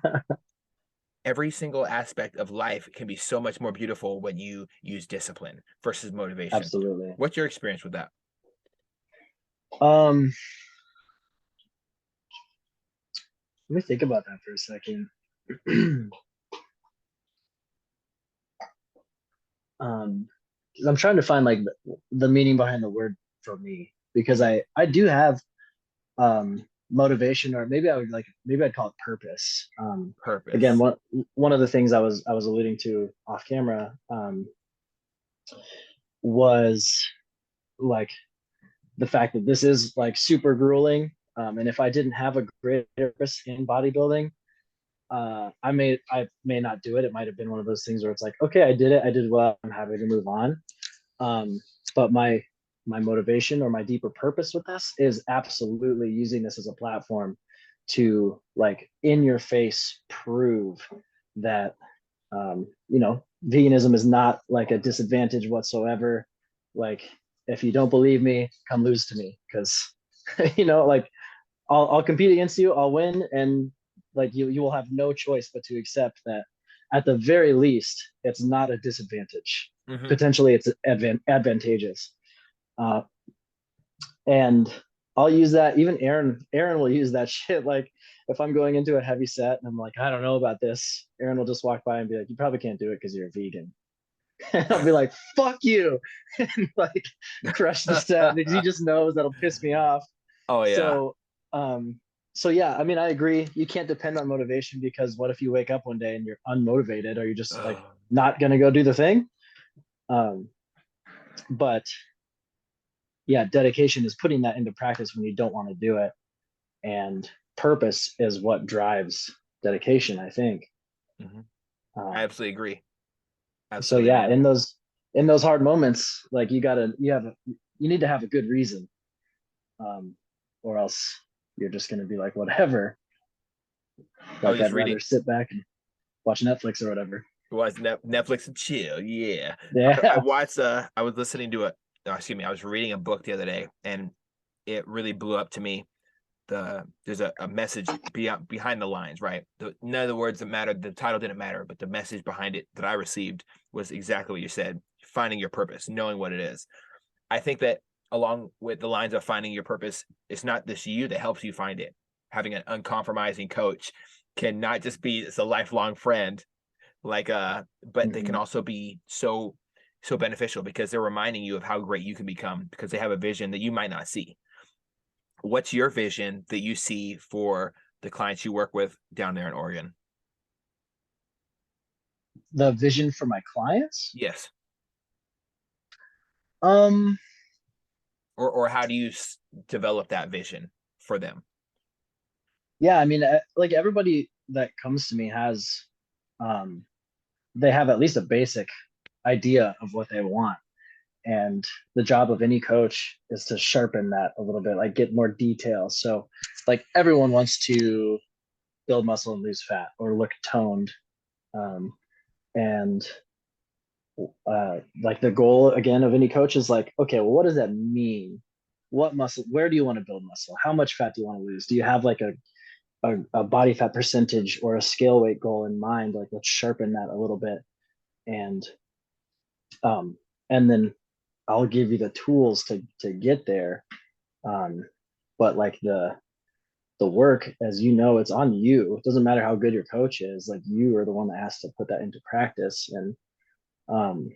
every single aspect of life can be so much more beautiful when you use discipline versus motivation. Absolutely. What's your experience with that? Um, Let me think about that for a second. um, 'Cause I'm trying to find like the meaning behind the word for me because Mm-hmm. I do have motivation, or maybe I would like, maybe I'd call it purpose. Again, Purpose. one of the things I was alluding to off camera was like the fact that this is like super grueling. And if I didn't have a great purpose in bodybuilding, I may not do it. It might have been one of those things where it's like, okay, I did well, I'm happy to move on. Um, but my motivation or my deeper purpose with this is absolutely using this as a platform to like in your face prove that veganism is not like a disadvantage whatsoever. Like if you don't believe me, come lose to me because like I'll compete against you, I'll win, and like you will have no choice but to accept that at the very least it's not a disadvantage. Mm-hmm. Potentially it's advantageous. Uh, and I'll use that. Even Aaron will use that shit. Like if I'm going into a heavy set and I'm like, I don't know about this, Aaron will just walk by and be like, you probably can't do it because you're a vegan. And I'll be like, fuck you, and like crush the set because he just knows that'll piss me off. Oh yeah. So so yeah, I mean I agree. You can't depend on motivation because what if you wake up one day and you're unmotivated? Are you just like not gonna go do the thing? Um, but yeah, dedication is putting that into practice when you don't want to do it. And purpose is what drives dedication, I think. Mm-hmm. I Um, absolutely agree. so Absolutely yeah, agree. in those hard moments, like you need to have a good reason, um, or else you're just going to be like whatever. I was Like just I'd reading. rather sit back and watch Netflix or whatever. Was Netflix and chill. Yeah. I Yeah. watched I was listening to excuse me, I was reading a book the other day, and it really blew up to me. There's a message behind the lines, right? None of the words that mattered, the title didn't matter, but the message behind it that I received was exactly what you said: finding your purpose, knowing what it is. I think that along with the lines of finding your purpose, it's not just you that helps you find it. Having an uncompromising coach can not just be it's a lifelong friend, but they can Mhm. also be so beneficial because they're reminding you of how great you can become because they have a vision that you might not see. What's your vision that you see for the clients you work with down there in Oregon? The vision for my clients. Yes. Um, Or how do you develop that vision for them? yeah, I mean, like everybody that comes to me has, um, they have at least a basic idea of what they want. And the job of any coach is to sharpen that a little bit, like get more detail. So, like everyone wants to build muscle and lose fat or look toned. Um, and like the goal again of any coach is like, okay, well, what does that mean? What muscle? Where do you want to build muscle? How much fat do you want to lose? Do you have like a body fat percentage or a scale weight goal in mind? Like, let's sharpen that a little bit, and um, and then I'll give you the tools to get there. Um, but like the work, as you know, it's on you. It doesn't matter how good your coach is. Like you are the one that has to put that into practice, and um,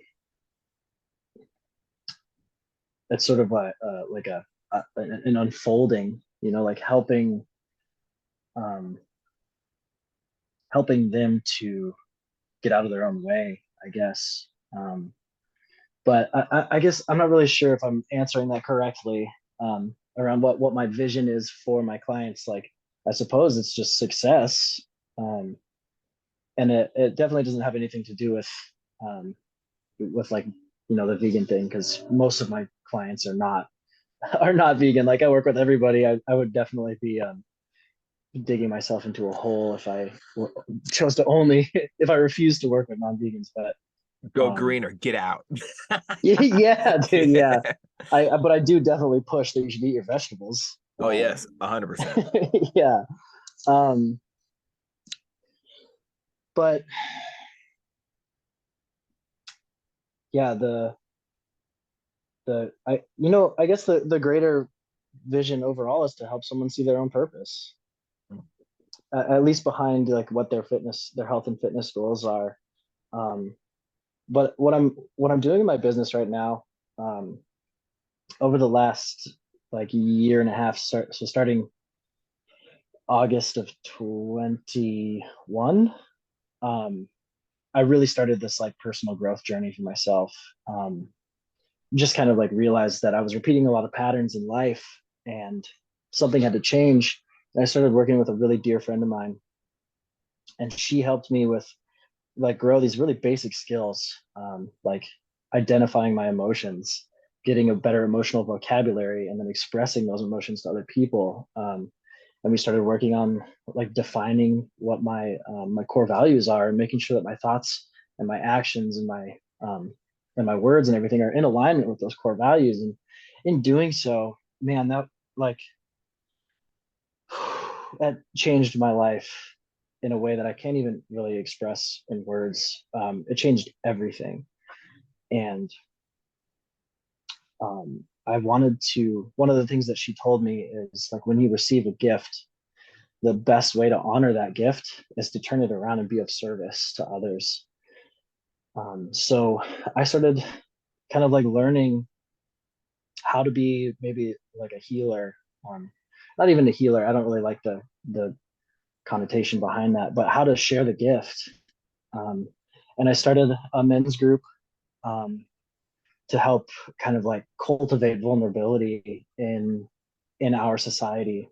it's sort of like an unfolding. Like um, helping them to get out of their own way, I guess. But I guess I'm not really sure if I'm answering that correctly, around what my vision is for my clients. Like, I suppose it's just success. Um, and it definitely doesn't have anything to do um, with like, the vegan thing, because most of my clients are not are not vegan. Like I work with everybody. I would definitely be digging myself into a hole if I chose to only if I refused to work with non-vegans. But Go um, green or get out. yeah, dude, yeah. Yeah. But I do definitely push that you should eat your vegetables. Oh yes, 100%. Yeah. Um, but yeah, I guess the greater vision overall is to help someone see their own purpose, at least behind like what their health and fitness goals are. Um, but what I'm doing in my business right now, um, over the last like year and a half, so starting August of 21, um, I really started this like personal growth journey for myself. Just kind of like realized that I was repeating a lot of patterns in life, and something had to change. And I started working with a really dear friend of mine, and she helped me with like grow these really basic skills, like identifying my emotions, getting a better emotional vocabulary, and then expressing those emotions to other people. And we started working on like defining what my core values are, and making sure that my thoughts and my actions and my words and everything are in alignment with those core values. And in doing so, man, that like that changed my life in a way that I can't even really express in words. It changed everything. And I wanted to, one of the things that she told me is like, when you receive a gift, the best way to honor that gift is to turn it around and be of service to others. So I started kind of like learning how to be maybe like a healer. Not even a healer. I don't really like the connotation behind that, but how to share the gift. Um, and I started a men's group, um, to help kind of like cultivate vulnerability in our society.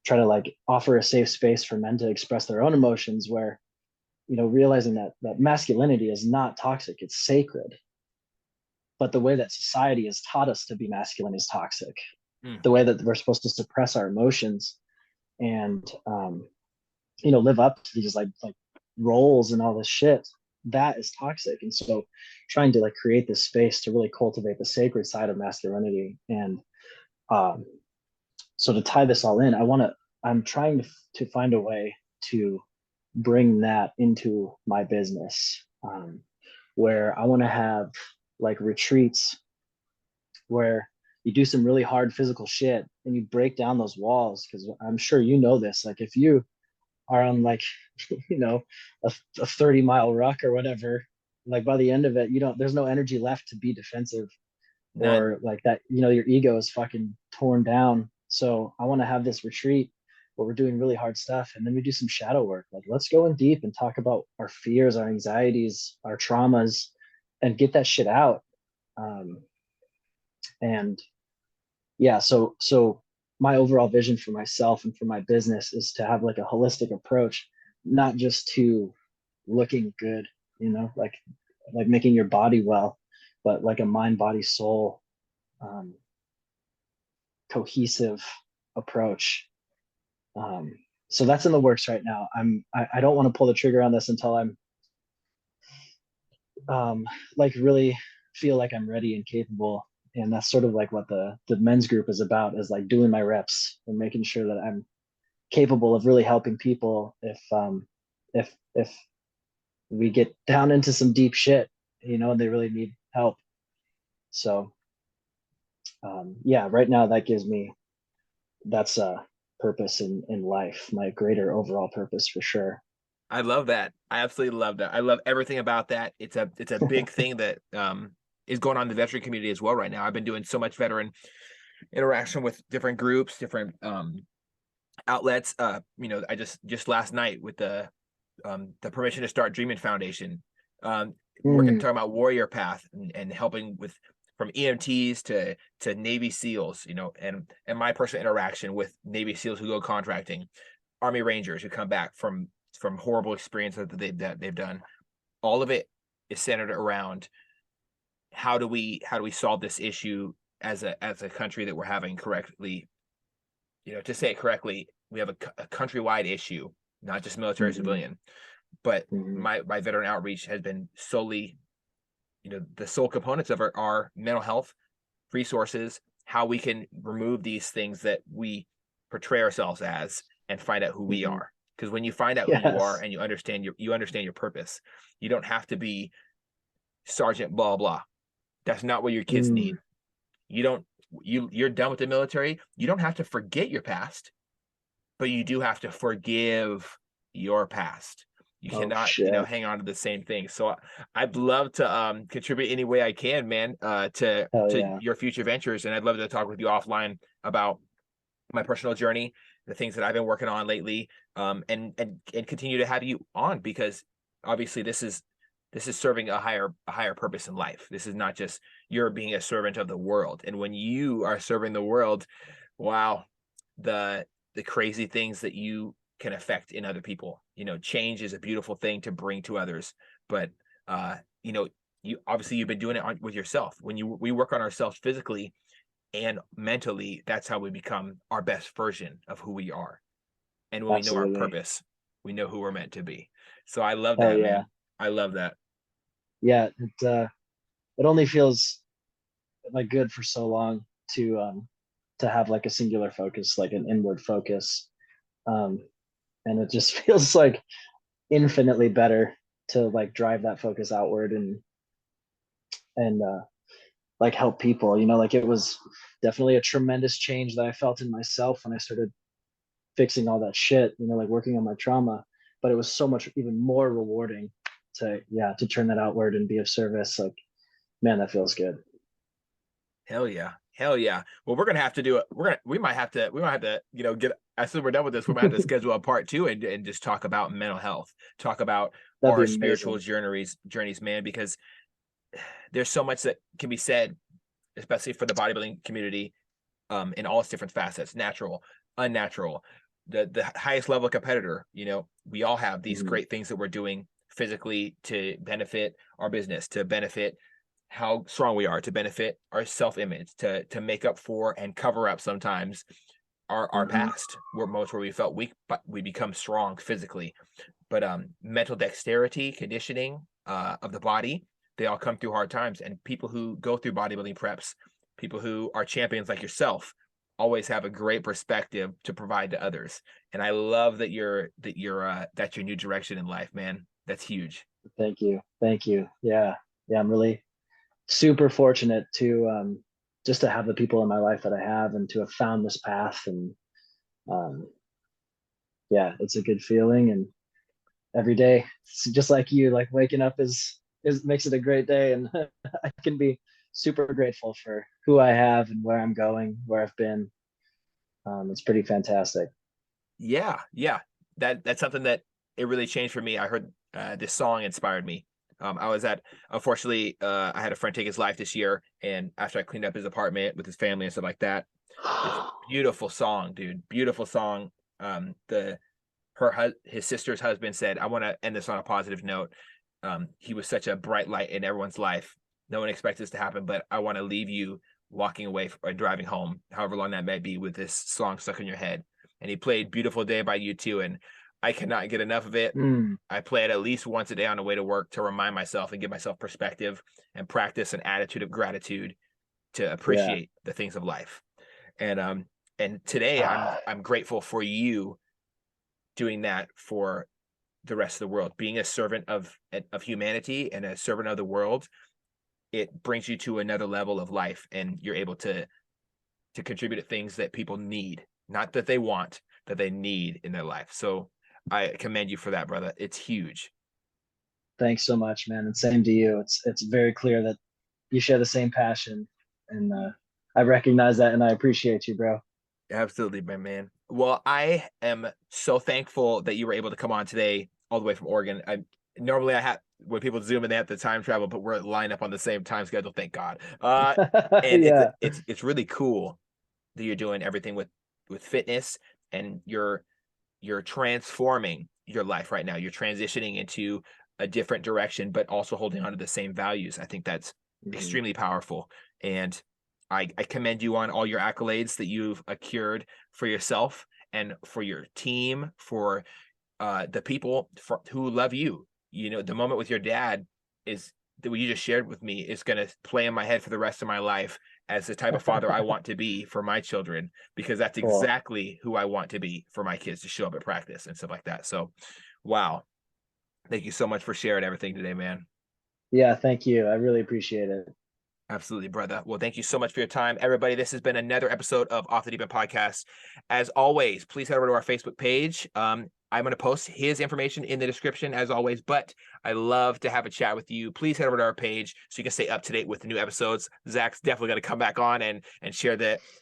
Try to like offer a safe space for men to express their own emotions, where realizing that masculinity is not toxic, it's sacred. But the way that society has taught us to be masculine is toxic. Mm. The way that we're supposed to suppress our emotions and live up to these like roles and all this shit, that is toxic. And so trying to like create this space to really cultivate the sacred side of masculinity. And um so to tie this all in, I'm trying to find a way to bring that into my business, where I want to have like retreats where you do some really hard physical shit and you break down those walls. Because I'm sure this, like if you are on like you know a 30-mile ruck or whatever, like by the end of it, there's no energy left to be defensive, None. or like that, your ego is fucking torn down. So I want to have this retreat where we're doing really hard stuff, and then we do some shadow work. Like, let's go in deep and talk about our fears, our anxieties, our traumas, and get that shit out. And yeah, so my overall vision for myself and for my business is to have like a holistic approach, not just to looking good, like making your body well, but like a mind, body, soul, um, cohesive approach. So that's in the works right now. I don't want to pull the trigger on this until I'm like really feel like I'm ready and capable. And that's sort of like what the men's group is about, is like doing my reps and making sure that I'm capable of really helping people if we get down into some deep shit, and they really need help. So yeah, right now that gives me that's a purpose in life, my greater overall purpose for sure. I love that. I absolutely love that. I love everything about that. It's a big thing that is going on in the veteran community as well right now. I've been doing so much veteran interaction with different groups, different outlets. I just last night with the Permission to Start Dreaming Foundation, working Mm, talking about warrior path and helping with from EMTs to Navy SEALs, you know, and my personal interaction with Navy SEALs who go contracting, Army Rangers who come back from horrible experiences that they've done. All of it is centered around how do we solve this issue as a country that we're having correctly. You know, to say it correctly, we have a countrywide issue, not just military civilian. But my veteran outreach has been solely, you know, the sole components of our mental health resources, how we can remove these things that we portray ourselves as and find out who we are. Because when you find out who you are and you understand your purpose, you don't have to be Sergeant blah blah. That's not what your kids need. You're done with the military. You don't have to forget your past, but you do have to forgive your past. You cannot, you know, hang on to the same thing. So I'd love to contribute any way I can, man, to your future ventures. And I'd love to talk with you offline about my personal journey, the things that I've been working on lately, and continue to have you on, because obviously this is serving a higher purpose in life. This is not just you're being a servant of the world. And when you are serving the world, wow, the crazy things that you can affect in other people. You know, change is a beautiful thing to bring to others, but you know, you've been doing it with yourself. When we work on ourselves physically and mentally, that's how we become our best version of who we are. And when we know our purpose, we know who we're meant to be. So I love that, man. I love that. Yeah, it only feels like good for so long to have like a singular focus, like an inward focus, and it just feels like infinitely better to like drive that focus outward and like help people. You know, like it was definitely a tremendous change that I felt in myself when I started fixing all that shit, you know, like working on my trauma. But it was so much even more rewarding to turn that outward and be of service. Like, man, that feels good. Hell yeah. Hell yeah. Well, we're gonna have to do it. We might have to, you know, get, as soon as we're done with this, we might have to schedule a part 2 and just talk about mental health, talk about our spiritual journeys, man, because there's so much that can be said, especially for the bodybuilding community, in all its different facets, natural, unnatural, the highest level competitor. You know, we all have these great things that we're doing physically to benefit our business, to benefit how strong we are, to benefit our self-image, to make up for and cover up sometimes our past, where we felt weak, but we become strong physically. But mental dexterity, conditioning of the body, they all come through hard times. And people who go through bodybuilding preps, people who are champions like yourself, always have a great perspective to provide to others. And I love that's your new direction in life, man. That's huge. Thank you. Yeah, I'm really super fortunate to just to have the people in my life that I have and to have found this path. And yeah, it's a good feeling. And every day, just like you, like waking up is makes it a great day. And I can be super grateful for who I have and where I'm going, where I've been. It's pretty fantastic. Yeah. That's something that it really changed for me. I heard this song inspired me. Unfortunately, I had a friend take his life this year, and after I cleaned up his apartment with his family and stuff like that, this beautiful song, dude, beautiful song. His sister's husband said, "I want to end this on a positive note. He was such a bright light in everyone's life. No one expects this to happen, but I want to leave you walking away or driving home, however long that might be, with this song stuck in your head." And he played "Beautiful Day" by U2, and I cannot get enough of it. I play it at least once a day on the way to work to remind myself and give myself perspective and practice an attitude of gratitude to appreciate the things of life. And today I'm grateful for you doing that for the rest of the world, being a servant of humanity and a servant of the world. It brings you to another level of life, and you're able to contribute to things that people need, not that they want, that they need in their life. So I commend you for that, brother. It's huge. Thanks so much, man. And same to you. It's very clear that you share the same passion, and I recognize that, and I appreciate you, bro. Absolutely, my man. Well, I am so thankful that you were able to come on today all the way from Oregon. Normally I have when people zoom and they have to time travel, but we're lined up on the same time schedule, thank God. And Yeah. it's really cool that you're doing everything with fitness, and you're transforming your life right now. You're transitioning into a different direction, but also holding on to the same values. I think that's Mhm. extremely powerful. And I commend you on all your accolades that you've accrued for yourself and for your team, for the people who love you. You know, the moment with your dad is that what you just shared with me is going to play in my head for the rest of my life as the type of father I want to be for my children, because that's Cool. exactly who I want to be for my kids, to show up at practice and stuff like that. So, wow. Thank you so much for sharing everything today, man. Yeah, thank you. I really appreciate it. Absolutely, brother. Well, thank you so much for your time, everybody. This has been another episode of Off the Deep End Podcast. As always, please head over to our Facebook page. I'm going to post his information in the description, as always, but I love to have a chat with you. Please head over to our page so you can stay up to date with the new episodes. Zach's definitely going to come back on and share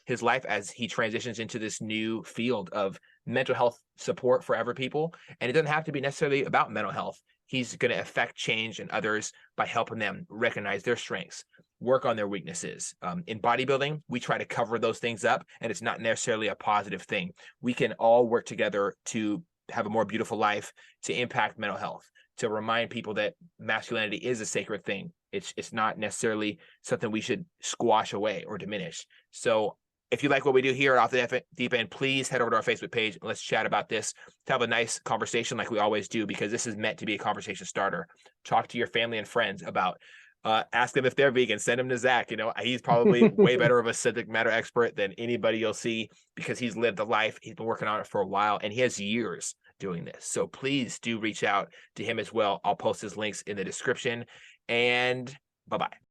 his life as he transitions into this new field of mental health support for other people. And it doesn't have to be necessarily about mental health. He's going to affect change in others by helping them recognize their strengths, work on their weaknesses. In bodybuilding, we try to cover those things up, and it's not necessarily a positive thing. We can all work together to have a more beautiful life, to impact mental health, to remind people that masculinity is a sacred thing. It's not necessarily something we should squash away or diminish. So if you like what we do here at Off the Deep End, please head over to our Facebook page and let's chat about this, to have a nice conversation like we always do, because this is meant to be a conversation starter. Talk to your family and friends about ask them if they're vegan. Send them to Zach. You know, he's probably way better of a subject matter expert than anybody you'll see, because he's lived a life. He's been working on it for a while, and he has years doing this. So please do reach out to him as well. I'll post his links in the description. And bye bye.